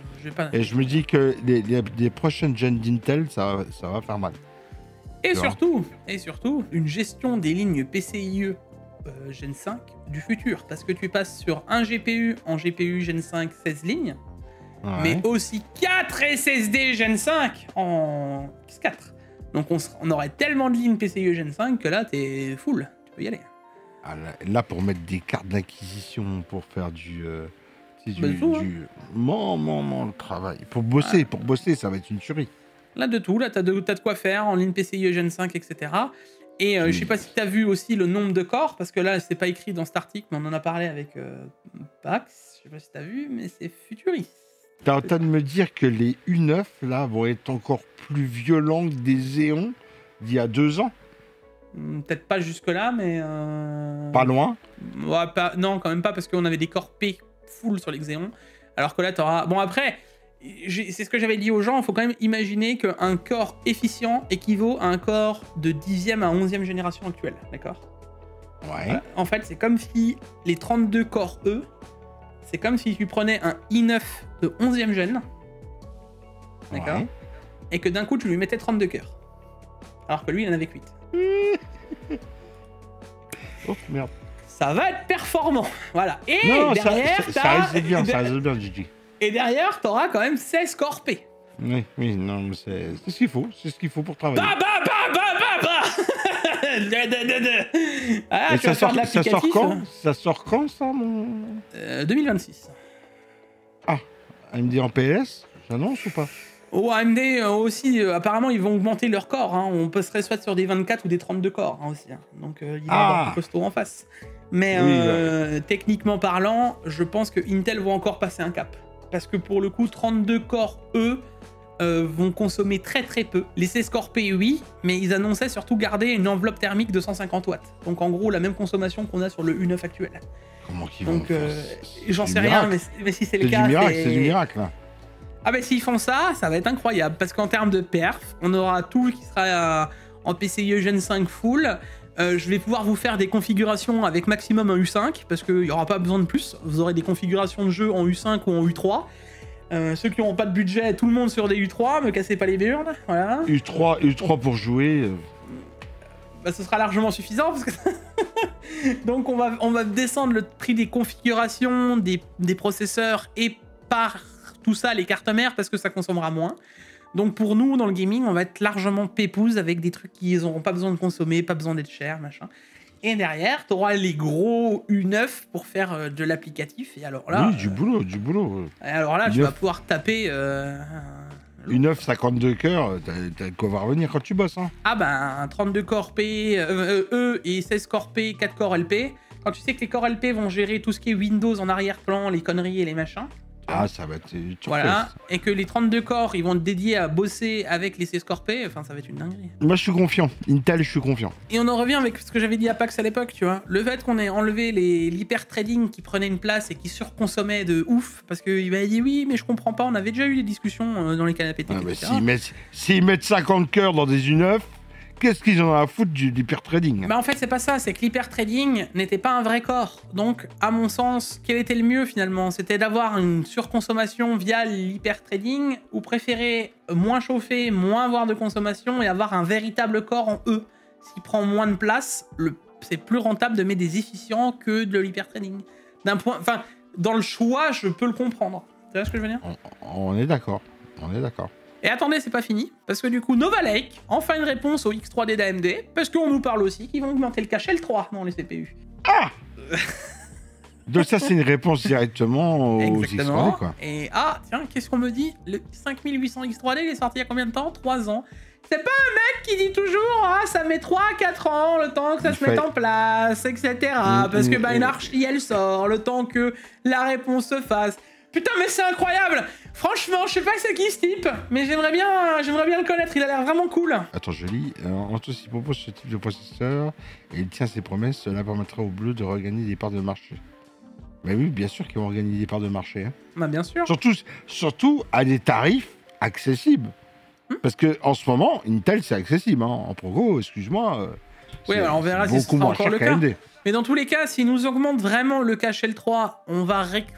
S2: Et je me dis que les prochaines gens d'Intel, ça va faire mal.
S1: Et surtout, une gestion des lignes PCIe Gen 5 du futur. Parce que tu passes sur un GPU en GPU Gen 5 16 lignes, mais aussi 4 SSD Gen 5 en X4. Donc on aurait tellement de lignes PCIe Gen 5 que là, t'es full. Tu peux y aller.
S2: Ah, là, pour mettre des cartes d'acquisition, pour faire du le travail. Pour bosser, ça va être une tuerie.
S1: Là, de tout. Là, t'as de quoi faire en ligne PCIe Gen 5, etc. Et je sais pas si t'as vu aussi le nombre de corps, parce que là, c'est pas écrit dans cet article, mais on en a parlé avec Pax. Je sais pas si t'as vu, mais c'est futuriste.
S2: T'es en train de me dire que les U9, là, vont être encore plus violents que des Xéons d'il y a 2 ans?
S1: Peut-être pas jusque-là, mais...
S2: Pas loin?
S1: Ouais, non, quand même pas, parce qu'on avait des corps P full sur les Xéons. Alors que là, t'auras... Bon, après, c'est ce que j'avais dit aux gens, il faut quand même imaginer qu'un corps efficient équivaut à un corps de 10e à 11e génération actuelle, d'accord?
S2: Ouais.
S1: Voilà. En fait, c'est comme si les 32 corps E, c'est comme si tu prenais un i9 de 11e gène, d'accord, et que d'un coup, tu lui mettais 32 cœurs. Alors que lui, il en avait que 8.
S2: Oh, merde.
S1: Ça va être performant, voilà. Et
S2: non,
S1: derrière,
S2: ça reste bien, Gigi.
S1: Et derrière, t'auras quand même 16 corps P.
S2: Oui, non, mais c'est ce qu'il faut. C'est ce qu'il faut pour travailler.
S1: Ah,
S2: ça sort quand? Ça sort quand, ça, mon...
S1: 2026.
S2: Ah, AMD en PS, j'annonce ou pas?
S1: Oh, AMD aussi, apparemment, ils vont augmenter leur corps. Hein. On passerait soit sur des 24 ou des 32 corps hein, aussi. Hein. Donc, il va y avoir du costaud en face. Mais techniquement parlant, je pense que Intel va encore passer un cap. Parce que pour le coup, 32 corps, eux, vont consommer très très peu. Les 16 corps P, oui, mais ils annonçaient surtout garder une enveloppe thermique de 150 watts. Donc en gros, la même consommation qu'on a sur le U9 actuel.
S2: Comment qu'ils vont faire
S1: j'en sais rien, mais si c'est le cas...
S2: C'est du miracle, là.
S1: Ah bah s'ils font ça, ça va être incroyable. Parce qu'en termes de perf, on aura tout qui sera en PCIe Gen 5 full. Je vais pouvoir vous faire des configurations avec maximum un U5, parce qu'il n'y aura pas besoin de plus. Vous aurez des configurations de jeu en U5 ou en U3. Ceux qui n'auront pas de budget, tout le monde sur des U3, me cassez pas les burnes, voilà.
S2: U3 pour jouer...
S1: Bah, ce sera largement suffisant, parce que... Donc on va descendre le prix des configurations, des processeurs, et par tout ça, les cartes mères, parce que ça consommera moins. Donc pour nous, dans le gaming, on va être largement pépouze avec des trucs qui n'auront pas besoin de consommer, pas besoin d'être chers, machin. Et derrière, tu auras les gros U9 pour faire de l'applicatif. Et alors là...
S2: Oui, du boulot.
S1: Et alors là, tu vas pouvoir taper...
S2: U9, 52 cœurs, t'as de quoi va revenir quand tu bosses. Hein.
S1: Ah ben, 32 corps P, E et 16 corps P, 4 corps LP. Quand tu sais que les corps LP vont gérer tout ce qui est Windows en arrière-plan, les conneries et les machins,
S2: Ah, ça va être turquoise.
S1: Voilà, et que les 32 corps, ils vont être dédiés à bosser avec les C-Scorpés, enfin ça va être une dinguerie.
S2: Moi, je suis confiant. Intel, je suis confiant.
S1: Et on en revient avec ce que j'avais dit à PAX à l'époque, tu vois. Le fait qu'on ait enlevé l'hyper-trading qui prenait une place et qui surconsommait de ouf, parce qu'il m'avait dit oui, mais je comprends pas, on avait déjà eu des discussions dans les canapés tech, etc.
S2: S'ils mettent 50 cœurs dans des U9, qu'est-ce qu'ils en ont à foutre de l'hyper-trading?
S1: Bah en fait, c'est pas ça, c'est que l'hyper-trading n'était pas un vrai corps. Donc, à mon sens, quel était le mieux finalement? C'était d'avoir une surconsommation via l'hyper-trading ou préférer moins chauffer, moins avoir de consommation et avoir un véritable corps en E. Ce qui prend moins de place, c'est plus rentable de mettre des efficients que de l'hyper-trading. Enfin, dans le choix, je peux le comprendre. Tu vois ce que je veux dire?
S2: On est d'accord. On est d'accord.
S1: Et attendez, c'est pas fini, parce que du coup, Nova Lake, enfin une réponse au X3D d'AMD, parce qu'on nous parle aussi qu'ils vont augmenter le cache L3 dans les CPU.
S2: Ah Donc ça, c'est une réponse directement aux X3D, quoi.
S1: Et tiens, qu'est-ce qu'on me dit? Le 5800 X3D, il est sorti il y a combien de temps? 3 ans. C'est pas un mec qui dit toujours ça met 3 à 4 ans le temps que ça se mette en place, etc. Parce que une archi, elle sort, le temps que la réponse se fasse. Putain, mais c'est incroyable! Franchement, je sais pas c'est qui ce type, mais j'aimerais bien le connaître, il a l'air vraiment cool.
S2: Attends, je lis. Antos, il propose ce type de processeur et il tient ses promesses, cela permettra aux Bleus de regagner des parts de marché. Mais oui, bien sûr qu'ils vont regagner des parts de marché. Hein.
S1: Bah bien sûr.
S2: Surtout à des tarifs accessibles. Parce que en ce moment, Intel, c'est accessible. Hein. En Progo, excuse-moi.
S1: Oui, alors on verra si c'est encore le cas. Mais dans tous les cas, s'ils nous augmentent vraiment le cache L3,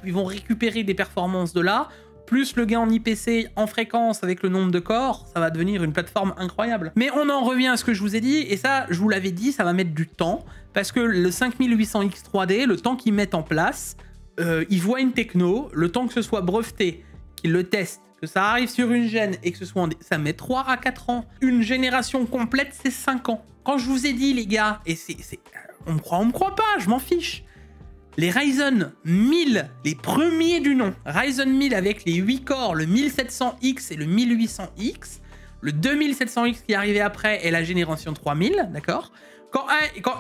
S1: ils vont récupérer des performances de là, plus le gain en IPC en fréquence avec le nombre de corps, ça va devenir une plateforme incroyable. Mais on en revient à ce que je vous ai dit, et ça, je vous l'avais dit, ça va mettre du temps, parce que le 5800X3D, le temps qu'ils mettent en place, ils voient une techno, le temps que ce soit breveté, qu'ils le testent, que ça arrive sur une gène et que ce soit ça met 3 à 4 ans. Une génération complète, c'est 5 ans. Quand je vous ai dit, les gars, et on me croit pas, je m'en fiche. Les Ryzen 1000, les premiers du nom, Ryzen 1000 avec les 8 corps, le 1700X et le 1800X, le 2700X qui est arrivé après est la génération 3000, d'accord? Quand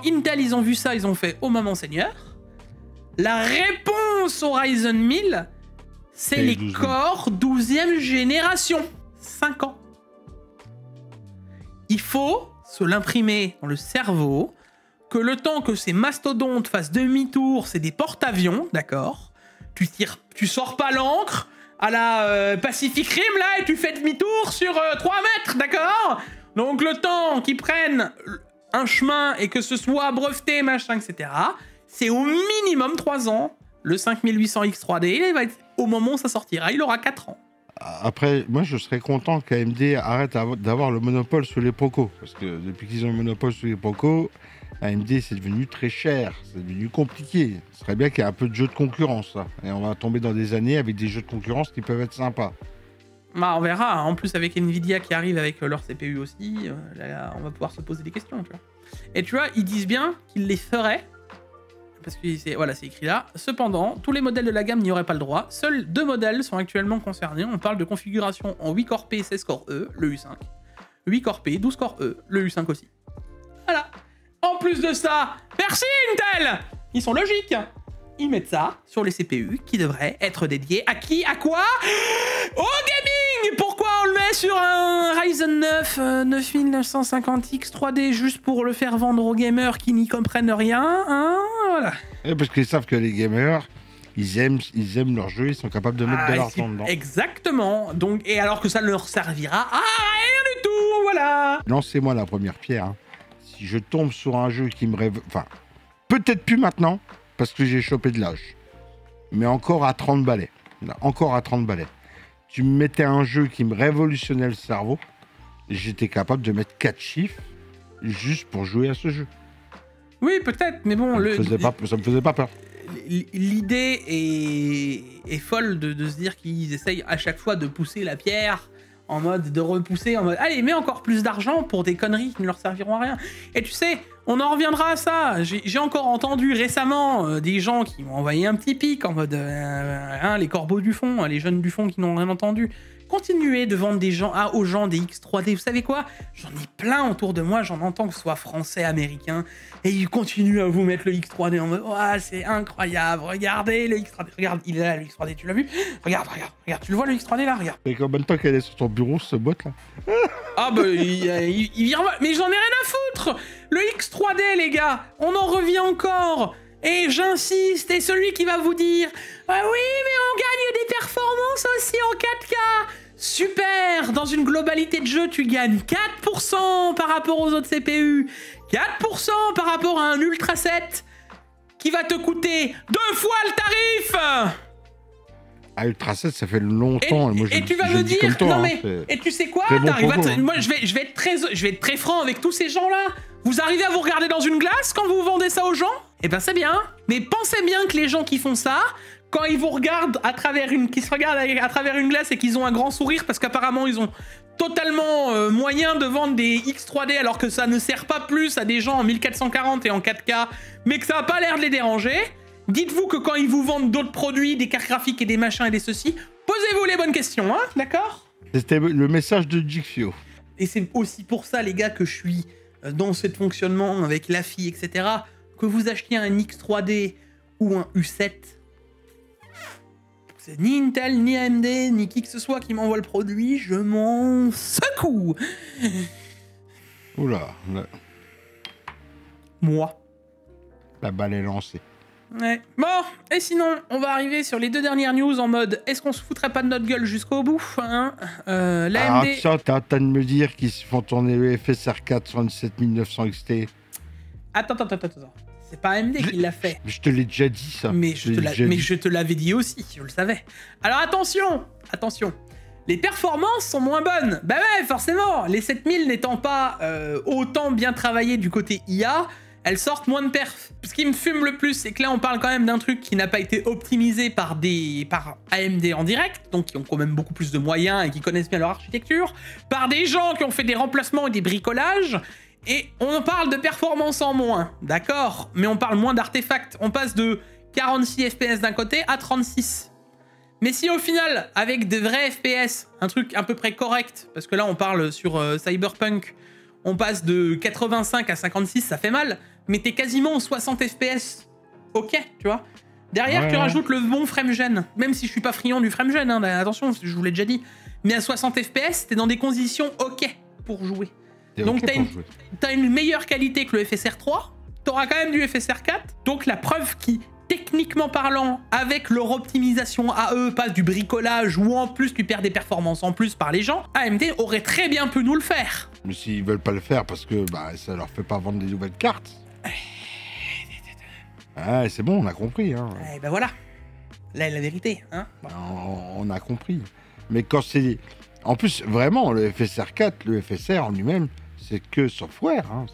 S1: Intel, ils ont vu ça, ils ont fait « Oh maman seigneur », la réponse au Ryzen 1000, c'est les corps 12e génération. 5 ans. Il faut se l'imprimer dans le cerveau que le temps que ces mastodontes fassent demi-tour, c'est des porte-avions, d'accord? Tu sors pas l'encre à la Pacific Rim, là, et tu fais demi-tour sur 3 mètres, d'accord? Donc le temps qu'ils prennent un chemin et que ce soit breveté, machin, etc., c'est au minimum 3 ans. Le 5800X3D, il va être, au moment où ça sortira, il aura 4 ans.
S2: Après, moi, je serais content qu'AMD arrête d'avoir le monopole sur les Procos. Parce que depuis qu'ils ont le monopole sur les Procos, AMD, c'est devenu très cher. C'est devenu compliqué. Ce serait bien qu'il y ait un peu de jeu de concurrence, là. Et on va tomber dans des années avec des jeux de concurrence qui peuvent être sympas.
S1: Bah, on verra. En plus, avec Nvidia qui arrive avec leur CPU aussi, là, on va pouvoir se poser des questions, tu vois. Et tu vois, ils disent bien qu'ils les feraient. Parce que voilà, c'est écrit là. Cependant, tous les modèles de la gamme n'y auraient pas le droit. Seuls 2 modèles sont actuellement concernés. On parle de configuration en 8 corps P, 16 corps E, le U5. 8 corps P, 12 corps E, le U5 aussi. Voilà. En plus de ça, merci Intel! Ils sont logiques. Ils mettent ça sur les CPU qui devraient être dédiés à qui? À quoi? Au gaming! Pourquoi on le met sur un Ryzen 9 9950X 3D juste pour le faire vendre aux gamers qui n'y comprennent rien, hein? Voilà.
S2: Et parce qu'ils savent que les gamers, ils aiment leur jeu, ils sont capables de mettre de l'argent dedans.
S1: Exactement. Donc, et alors que ça ne leur servira à rien du tout, voilà.
S2: Lancez-moi la première pierre. Hein. Si je tombe sur un jeu qui me rêve... Enfin, peut-être plus maintenant, parce que j'ai chopé de l'âge. Mais encore à 30 balais. Encore à 30 balais. Tu me mettais un jeu qui me révolutionnait le cerveau, j'étais capable de mettre 4 chiffres juste pour jouer à ce jeu.
S1: Oui, peut-être, mais bon...
S2: Ça me faisait pas peur.
S1: L'idée est folle de se dire qu'ils essayent à chaque fois de pousser la pierre en mode de repousser, en mode allez, mets encore plus d'argent pour des conneries qui ne leur serviront à rien. Et tu sais, on en reviendra à ça. J'ai encore entendu récemment des gens qui m'ont envoyé un petit pic en mode les corbeaux du fond, les jeunes du fond qui n'ont rien entendu, continuez de vendre aux gens des X3D. Vous savez quoi? J'en ai plein autour de moi, j'en entends que ce soit français, américain, et ils continuent à vous mettre le X3D en mode « Oh, c'est incroyable, regardez le X3D. Regarde, il est là, le X3D, tu l'as vu? Regarde, tu le vois le X3D là? Regarde. »
S2: Et combien de temps qu'elle est sur ton bureau, ce bot là?
S1: Ah bah, il vient... Mais j'en ai rien à foutre! Le X3D, les gars, on en revient encore. Et j'insiste, et celui qui va vous dire « Ah oui, mais on gagne des performances aussi en 4K !» Super! Dans une globalité de jeu, tu gagnes 4% par rapport aux autres CPU, 4% par rapport à un Ultra 7 qui va te coûter 2 fois le tarif!
S2: Ah, Ultra 7, ça fait longtemps.
S1: Et tu vas me dire,
S2: toi,
S1: non mais, et tu sais quoi, moi je vais être très franc avec tous ces gens-là. Vous arrivez à vous regarder dans une glace quand vous vendez ça aux gens? Eh ben c'est bien. Mais pensez bien que les gens qui font ça, quand ils vous regardent à travers une glace et qu'ils ont un grand sourire parce qu'apparemment ils ont totalement moyen de vendre des X3D alors que ça ne sert pas plus à des gens en 1440 et en 4K, mais que ça n'a pas l'air de les déranger. Dites-vous que quand ils vous vendent d'autres produits, des cartes graphiques et des machins et des ceci, posez-vous les bonnes questions, hein, d'accord?
S2: C'était le message de Jigfio.
S1: Et c'est aussi pour ça, les gars, que je suis dans ce fonctionnement avec l'AFI, etc. Que vous achetiez un X3D ou un U7, c'est ni Intel, ni AMD, ni qui que ce soit qui m'envoie le produit, je m'en secoue.
S2: Oula,
S1: Moi.
S2: la balle est lancée.
S1: Ouais. Bon, et sinon, on va arriver sur les 2 dernières news en mode est-ce qu'on se foutrait pas de notre gueule jusqu'au bout, hein? L'AMD...
S2: Ah, t'as de me dire qu'ils se font tourner le FSR 4 sur une 7900 XT.
S1: Attends. C'est pas AMD qui l'a fait.
S2: Je te l'ai déjà dit, ça.
S1: Mais je te l'avais dit aussi, je le savais. Alors attention. Les performances sont moins bonnes. Bah ouais, forcément. Les 7000 n'étant pas autant bien travaillées du côté IA, elles sortent moins de perf. Ce qui me fume le plus, c'est que là, on parle quand même d'un truc qui n'a pas été optimisé par AMD en direct, donc qui ont quand même beaucoup plus de moyens et qui connaissent bien leur architecture, par des gens qui ont fait des remplacements et des bricolages, et on parle de performance en moins, d'accord? Mais on parle moins d'artefacts. On passe de 46 FPS d'un côté à 36. Mais si au final, avec de vrais FPS, un truc à peu près correct, parce que là, on parle sur Cyberpunk, on passe de 85 à 56, ça fait mal, mais t'es quasiment aux 60 FPS. Ok, tu vois. Derrière, ouais. Tu rajoutes le bon framegen, même si je suis pas friand du framegen, hein, attention, je vous l'ai déjà dit. Mais à 60 FPS, t'es dans des conditions ok pour jouer. Donc t'as une meilleure qualité que le FSR 3, t'auras quand même du FSR 4, donc la preuve qui, techniquement parlant, avec leur optimisation à eux, passe du bricolage ou en plus tu perds des performances en plus par les gens, AMD aurait très bien pu nous le faire.
S2: Mais s'ils veulent pas le faire parce que ça leur fait pas vendre des nouvelles cartes. Ah, c'est bon, on a compris. Hein.
S1: Et ben voilà, là est la vérité. Hein. Bon.
S2: On a compris. Mais quand c'est... En plus, vraiment, le FSR 4, le FSR en lui-même, c'est que software. Hein.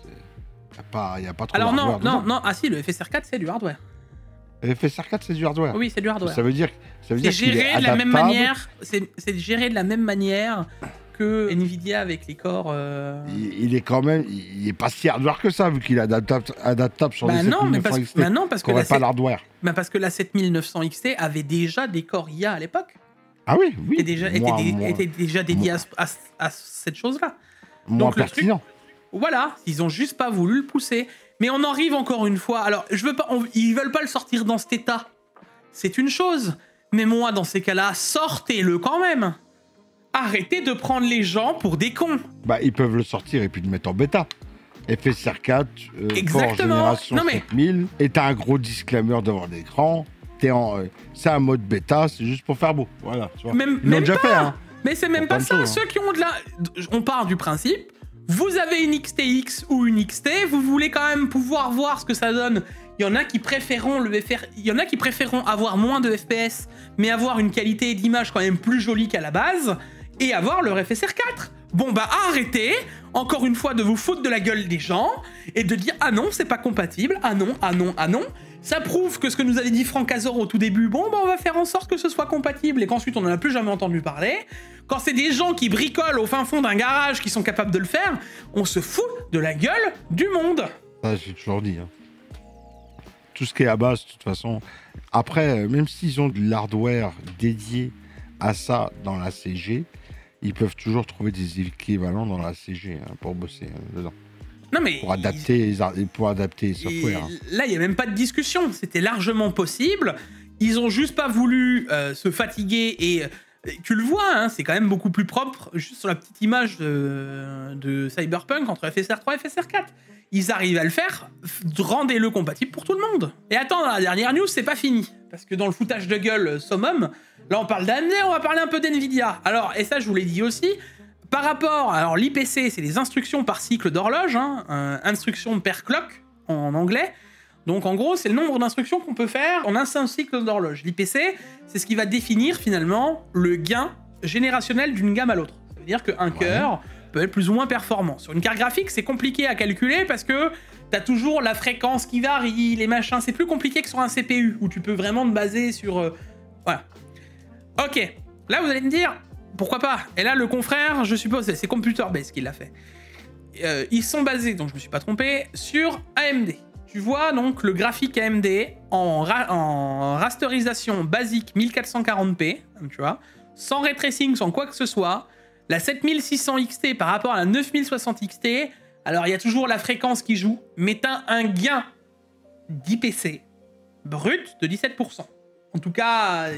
S2: Y a pas trop
S1: alors
S2: de hardware.
S1: non, ah si, le FSR 4 c'est du hardware.
S2: Le FSR 4 c'est du hardware.
S1: Oui, c'est du hardware.
S2: Ça veut dire
S1: c'est géré de la même manière. C'est géré de la même manière que Nvidia avec les corps.
S2: Il est quand même, il est pas si hardware que ça vu qu'il est adaptable sur les 7900 XT.
S1: Non, parce que
S2: pas l'hardware.
S1: Parce que la 7900 XT avait déjà des corps IA à l'époque.
S2: Ah oui.
S1: Était déjà dédié à cette chose-là.
S2: Moins pertinent.
S1: Voilà, ils ont juste pas voulu le pousser. Mais on en arrive encore une fois. Alors, ils veulent pas le sortir dans cet état. C'est une chose. Mais moi, dans ces cas-là, sortez-le quand même. Arrêtez de prendre les gens pour des cons. Ils
S2: peuvent le sortir et puis le mettre en bêta. FSR 4,
S1: Exactement.
S2: Génération 7000. Et t'as un gros disclaimer devant l'écran. C'est un mode bêta, c'est juste pour faire beau. Voilà, tu vois.
S1: Même
S2: déjà
S1: pas.
S2: fait, hein.
S1: Mais c'est même pas ça. Choses, Ceux qui ont de la... On part du principe... Vous avez une XTX ou une XT, vous voulez quand même pouvoir voir ce que ça donne. Il y en a qui préféreront avoir moins de FPS, mais avoir une qualité d'image quand même plus jolie qu'à la base, et avoir le FSR 4. Bon arrêtez, encore une fois, de vous foutre de la gueule des gens, et de dire « Ah non, c'est pas compatible, ah non, ah non, ah non ». Ça prouve que ce que nous avait dit Franck Azor au tout début, on va faire en sorte que ce soit compatible, et qu'ensuite on n'en a plus jamais entendu parler. Quand c'est des gens qui bricolent au fin fond d'un garage qui sont capables de le faire, on se fout de la gueule du monde.
S2: Ça, j'ai toujours dit. Hein. Tout ce qui est à base, de toute façon. Après, même s'ils ont de l'hardware dédié à ça dans la CG, ils peuvent toujours trouver des équivalents dans la CG pour bosser dedans.
S1: Non, mais
S2: pour adapter les softwares.
S1: Là, il n'y a même pas de discussion. C'était largement possible. Ils ont juste pas voulu se fatiguer et tu le vois, hein, c'est quand même beaucoup plus propre juste sur la petite image de Cyberpunk entre FSR 3 et FSR 4. Ils arrivent à le faire, rendez-le compatible pour tout le monde. Et attends, dans la dernière news, c'est pas fini. Parce que dans le foutage de gueule summum, là on parle d'AMD, on va parler un peu d'NVIDIA. Alors, et ça je vous l'ai dit aussi, par rapport, alors l'IPC, c'est les instructions par cycle d'horloge, hein, instructions per clock en anglais. Donc en gros, c'est le nombre d'instructions qu'on peut faire en un seul cycle d'horloge. L'IPC, c'est ce qui va définir finalement le gain générationnel d'une gamme à l'autre. Ça veut dire qu'un cœur peut être plus ou moins performant. Sur une carte graphique, c'est compliqué à calculer parce que t'as toujours la fréquence qui varie, les machins. C'est plus compliqué que sur un CPU où tu peux vraiment te baser sur... Voilà. Ok. Là, vous allez me dire, pourquoi pas? Et là, le confrère, je suppose, c'est Computer Base qui l'a fait. Ils sont basés, donc je me suis pas trompé, sur AMD. Tu vois donc le graphique AMD en rasterisation basique 1440p, tu vois, sans ray tracing, sans quoi que ce soit. La 7600 XT par rapport à la 9060 XT, alors il y a toujours la fréquence qui joue, mais t'as un gain d'IPC brut de 17%. En tout cas,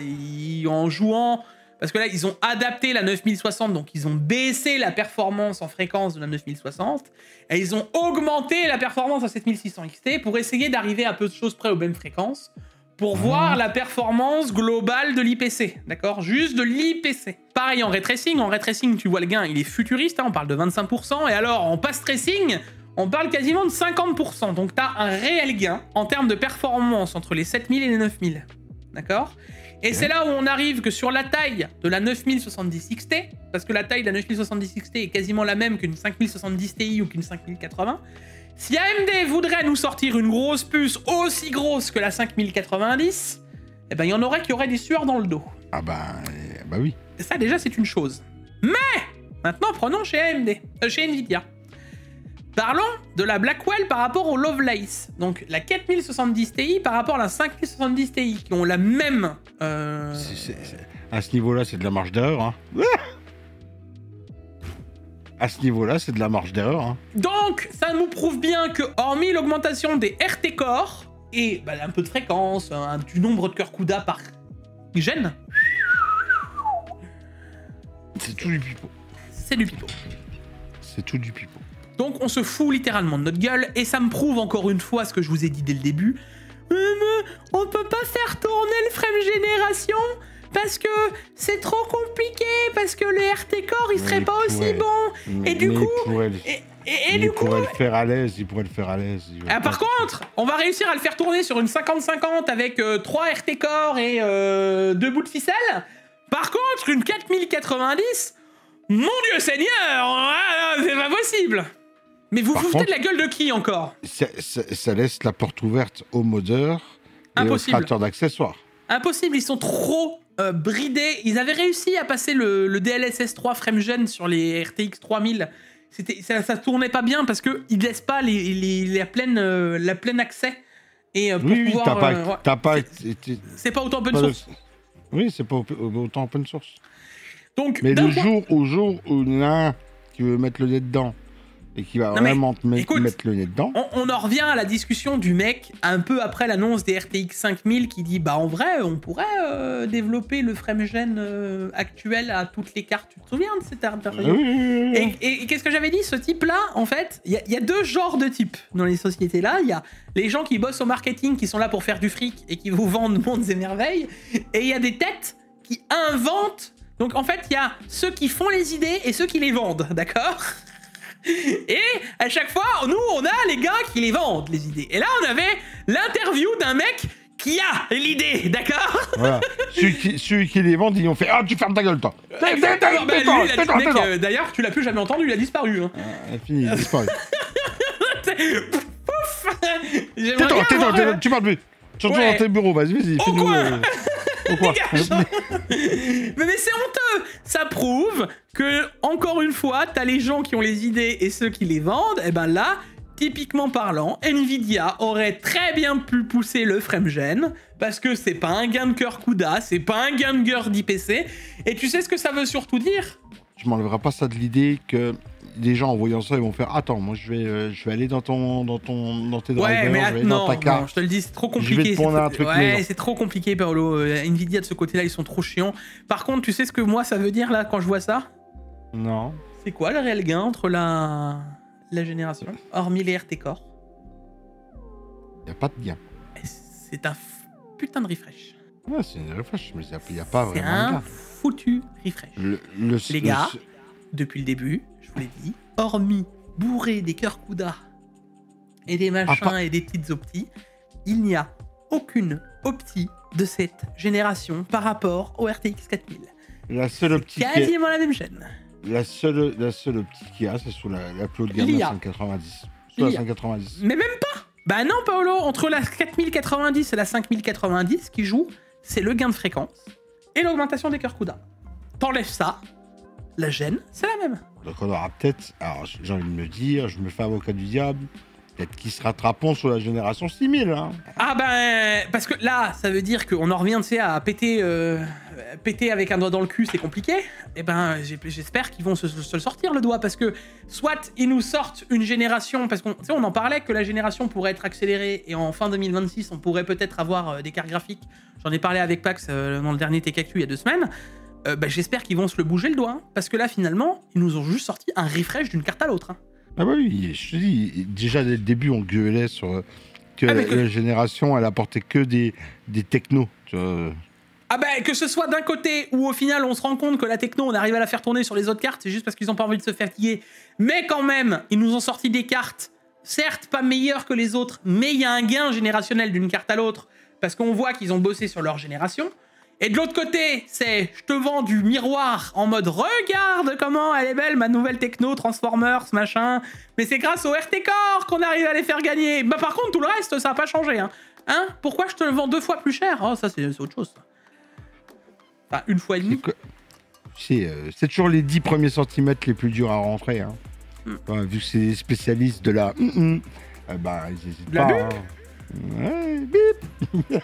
S1: en jouant... Parce que là, ils ont adapté la 9060, donc ils ont baissé la performance en fréquence de la 9060, et ils ont augmenté la performance à 7600 XT pour essayer d'arriver à peu de choses près aux mêmes fréquences, pour voir la performance globale de l'IPC, d'accord? Juste de l'IPC. Pareil en ray tracing, tu vois le gain, il est futuriste, hein, on parle de 25%, et alors en path tracing, on parle quasiment de 50%, donc t'as un réel gain en termes de performance entre les 7000 et les 9000, d'accord? Et c'est là où on arrive que sur la taille de la 9070 XT, parce que la taille de la 9070 XT est quasiment la même qu'une 5070 Ti ou qu'une 5080, si AMD voudrait nous sortir une grosse puce aussi grosse que la 5090, eh ben il y en aurait qui auraient des sueurs dans le dos.
S2: Ah bah oui.
S1: Et ça déjà c'est une chose. Mais maintenant prenons chez AMD, chez Nvidia. Parlons de la Blackwell par rapport au Lovelace. Donc la 4070 Ti par rapport à la 5070 Ti, qui ont la même...
S2: À ce niveau-là, c'est de la marge d'erreur. Hein. À ce niveau-là, c'est de la marge d'erreur. Hein.
S1: Donc, ça nous prouve bien que, hormis l'augmentation des RT Core, et bah, un peu de fréquence, du nombre de cœurs CUDA par gène...
S2: C'est tout du pipeau.
S1: C'est du pipeau.
S2: C'est tout du pipeau.
S1: Donc on se fout littéralement de notre gueule, et ça me prouve encore une fois ce que je vous ai dit dès le début. On peut pas faire tourner le frame génération parce que c'est trop compliqué, parce que le RT Core il serait pas aussi bon. Et du coup...
S2: Il pourrait le faire à l'aise,
S1: par contre, on va réussir à le faire tourner sur une 5050 avec 3 RT Core et 2 bouts de ficelle. Par contre, une 4090, mon Dieu Seigneur, c'est pas possible. Mais vous vous foutez de la gueule de qui encore?
S2: Ça laisse la porte ouverte aux modeurs et aux créateurs d'accessoires.
S1: Impossible, ils sont trop bridés. Ils avaient réussi à passer le DLSS 3 FrameGen sur les RTX 3000. Ça tournait pas bien parce qu'ils laissent pas la pleine accès. Et pour pouvoir, c'est pas autant open source.
S2: Oui, c'est pas autant open source.
S1: Donc,
S2: mais le jour où il y en a un qui veut mettre le nez dedans et qui va vraiment mettre le nez dedans...
S1: On en revient à la discussion du mec un peu après l'annonce des RTX 5000 qui dit bah en vrai on pourrait développer le FrameGen actuel à toutes les cartes. Tu te souviens de cette interview? Et qu'est-ce que j'avais dit? Ce type-là, en fait, il y a deux genres de types dans les sociétés-là. Il y a les gens qui bossent au marketing, qui sont là pour faire du fric et qui vous vendent mondes et merveilles. Et il y a des têtes qui inventent. Donc en fait, il y a ceux qui font les idées et ceux qui les vendent, d'accord? Et à chaque fois, nous, on a les gars qui les vendent, les idées. Et là, on avait l'interview d'un mec qui a l'idée, d'accord?
S2: Voilà. Ceux qui les vendent, ils ont fait « Ah, tu fermes ta gueule, toi !»
S1: D'ailleurs, tu l'as plus jamais entendu, il a disparu. Hein.
S2: Fini, il a disparu.
S1: Pouf.
S2: Tais-toi, tu parles plus. Surtout dans tes bureaux, vas-y, fais-nous...
S1: Mais c'est honteux. Ça prouve que, encore une fois, t'as les gens qui ont les idées et ceux qui les vendent. Et ben là, typiquement parlant, Nvidia aurait très bien pu pousser le FrameGen parce que c'est pas un gain de cœur CUDA, c'est pas un gain de cœur d'IPC. Et tu sais ce que ça veut surtout dire?
S2: je m'enlèverai pas ça de l'idée que les gens en voyant ça, ils vont faire attends, moi je vais aller dans tes drivers,
S1: ouais, mais
S2: je vais aller dans ta carte.
S1: non, je te le dis, c'est trop
S2: Je vais
S1: compliqué.
S2: te prendre un truc
S1: Ouais,
S2: maison.
S1: c'est trop compliqué, Paolo. Nvidia de ce côté-là, ils sont trop chiants. Par contre, tu sais ce que moi ça veut dire là quand je vois ça?
S2: Non.
S1: C'est quoi le réel gain entre la génération, hormis les RT Core?
S2: Y a pas de gain.
S1: C'est un putain de refresh.
S2: Ouais, c'est une refresh, mais y a pas
S1: C'est
S2: vraiment de
S1: un
S2: gain.
S1: foutu refresh. Les gars, depuis le début, je vous l'ai dit, hormis bourrer des cœurs Cuda et des machins et des petites optis, il n'y a aucune opti de cette génération par rapport au RTX 4000.
S2: La seule optique.
S1: Quasiment la même chaîne.
S2: La seule optique qu'il y a, c'est sur la plus haut de gamme, la 590. Sur la 590.
S1: Mais même pas. Bah non, Paolo, entre la 4090 et la 5090 qui joue, c'est le gain de fréquence et l'augmentation des cœurs CUDA. T'enlèves ça, la gêne, c'est la même.
S2: Donc on aura peut-être, alors j'ai envie de me dire, je me fais avocat du diable, peut-être qu'ils se rattraperont sur la génération 6000. Hein.
S1: Ah ben, parce que là, ça veut dire qu'on en revient, tu sais, à péter avec un doigt dans le cul, c'est compliqué. Et ben, j'espère qu'ils vont se le sortir, le doigt, parce que soit ils nous sortent une génération, parce qu'on on en parlait que la génération pourrait être accélérée, et en fin 2026, on pourrait peut-être avoir des cartes graphiques. J'en ai parlé avec Pax dans le dernier Tech Actu il y a 2 semaines. Ben, j'espère qu'ils vont se le bouger le doigt, hein, parce que là, finalement, ils nous ont juste sorti un refresh d'une carte à l'autre. Hein.
S2: Ah bah oui, je te dis, déjà dès le début, on gueulait sur que la génération, elle apportait que des technos. Tu vois.
S1: Ah bah que ce soit d'un côté où au final on se rend compte que la techno on arrive à la faire tourner sur les autres cartes, c'est juste parce qu'ils ont pas envie de se fatiguer, mais quand même ils nous ont sorti des cartes, certes pas meilleures que les autres, mais il y a un gain générationnel d'une carte à l'autre, parce qu'on voit qu'ils ont bossé sur leur génération. Et de l'autre côté, c'est je te vends du miroir en mode regarde comment elle est belle ma nouvelle techno, Transformers, machin. Mais c'est grâce au RT Core qu'on arrive à les faire gagner. Bah par contre tout le reste ça a pas changé. Hein pourquoi je te le vends 2 fois plus cher? Oh ça c'est autre chose. Ça. Enfin 1 fois et demi.
S2: C'est toujours les 10 premiers centimètres les plus durs à rentrer. Hein. Enfin, vu que c'est des spécialistes de la... bah ils hésitent pas.
S1: Bip.
S2: Hein. Ouais, bip.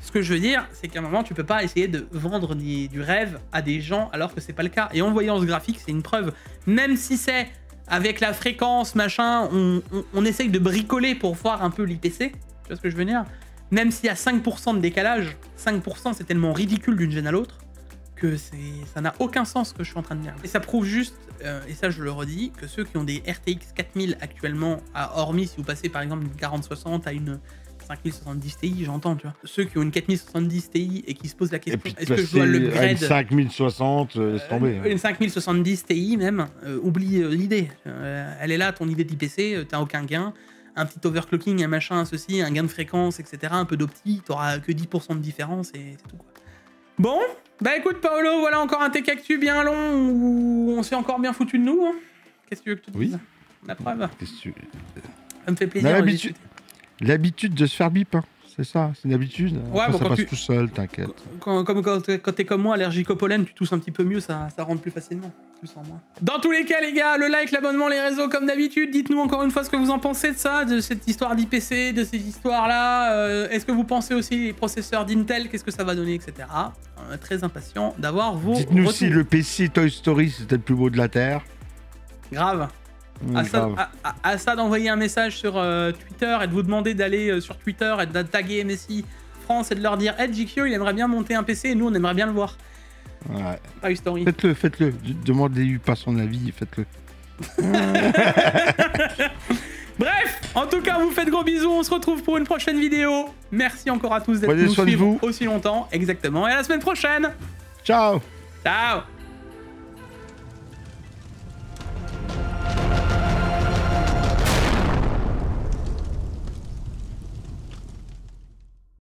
S1: Ce que je veux dire, c'est qu'à un moment, tu peux pas essayer de vendre du rêve à des gens alors que c'est pas le cas. Et en voyant ce graphique, c'est une preuve. Même si c'est avec la fréquence, machin, on essaye de bricoler pour voir un peu l'IPC. Tu vois ce que je veux dire? Même s'il y a 5% de décalage, 5% c'est tellement ridicule d'une gêne à l'autre que ça n'a aucun sens ce que je suis en train de dire. Et ça prouve juste, et ça je le redis, que ceux qui ont des RTX 4000 actuellement, hormis si vous passez par exemple d'une 4060 à une 5070 Ti, j'entends, tu vois. Ceux qui ont une 4070 Ti et qui se posent la question, est-ce que je dois l'upgrade
S2: une 5060, laisse tomber.
S1: Une 5070 Ti même, oublie l'idée. Elle est là, ton idée d'IPC, t'as aucun gain. Un petit overclocking, un machin, ceci, un gain de fréquence, etc. Un peu d'opti, t'auras que 10% de différence et c'est tout, quoi. Bon, bah écoute, Paolo, voilà encore un Tech Actu bien long où on s'est encore bien foutu de nous. Hein. Qu'est-ce que tu veux que je te dise? La preuve. Ça me fait plaisir.
S2: L'habitude de se faire bip, hein. C'est ça, c'est une habitude.
S1: Ouais,
S2: après,
S1: bon,
S2: ça passe tout seul, t'inquiète.
S1: Quand t'es comme moi, allergique au pollen, tu tousses un petit peu mieux, ça rentre plus facilement. Tu sens moins. Dans tous les cas, les gars, le like, l'abonnement, les réseaux, comme d'habitude. Dites-nous encore une fois ce que vous en pensez de ça, de cette histoire d'IPC, de ces histoires-là. Est-ce que vous pensez aussi les processeurs d'Intel, qu'est-ce que ça va donner, etc. Très impatient d'avoir vos
S2: Dites-nous
S1: retours.
S2: si le PC Toy Story, c'était le plus beau de la Terre.
S1: Grave. À ça d'envoyer un message sur Twitter et de vous demander d'aller sur Twitter et de taguer MSI France et de leur dire hey, GQ, il aimerait bien monter un PC et nous on aimerait bien le voir.
S2: Ouais.
S1: Toy Story.
S2: Faites-le. Demandez-lui pas son avis, faites-le.
S1: Bref, en tout cas, on vous fait de gros bisous. On se retrouve pour une prochaine vidéo. Merci encore à tous d'être nous suivre aussi longtemps. Exactement. Et à la semaine prochaine.
S2: Ciao.
S1: Ciao.